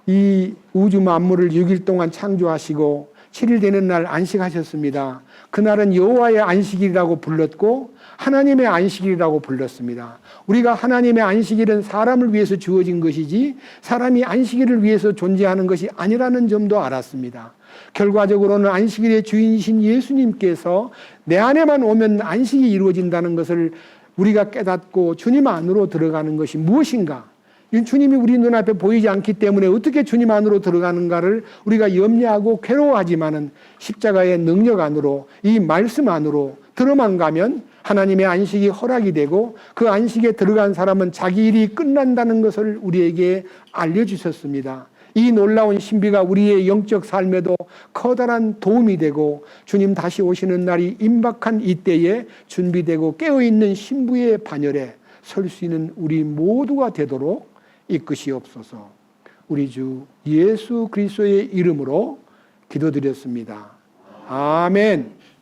이 우주 만물을 6일 동안 창조하시고 7일 되는 날 안식하셨습니다. 그날은 여호와의 안식일이라고 불렀고 하나님의 안식일이라고 불렀습니다. 우리가 하나님의 안식일은 사람을 위해서 주어진 것이지 사람이 안식일을 위해서 존재하는 것이 아니라는 점도 알았습니다. 결과적으로는 안식일의 주인이신 예수님께서 내 안에만 오면 안식이 이루어진다는 것을 우리가 깨닫고 주님 안으로 들어가는 것이 무엇인가, 주님이 우리 눈앞에 보이지 않기 때문에 어떻게 주님 안으로 들어가는가를 우리가 염려하고 괴로워하지만은 십자가의 능력 안으로, 이 말씀 안으로 들어만 가면 하나님의 안식이 허락이 되고 그 안식에 들어간 사람은 자기 일이 끝난다는 것을 우리에게 알려주셨습니다. 이 놀라운 신비가 우리의 영적 삶에도 커다란 도움이 되고 주님 다시 오시는 날이 임박한 이때에 준비되고 깨어있는 신부의 반열에 설 수 있는 우리 모두가 되도록 이끄시옵소서. 우리 주 예수 그리스도의 이름으로 기도드렸습니다. 아멘.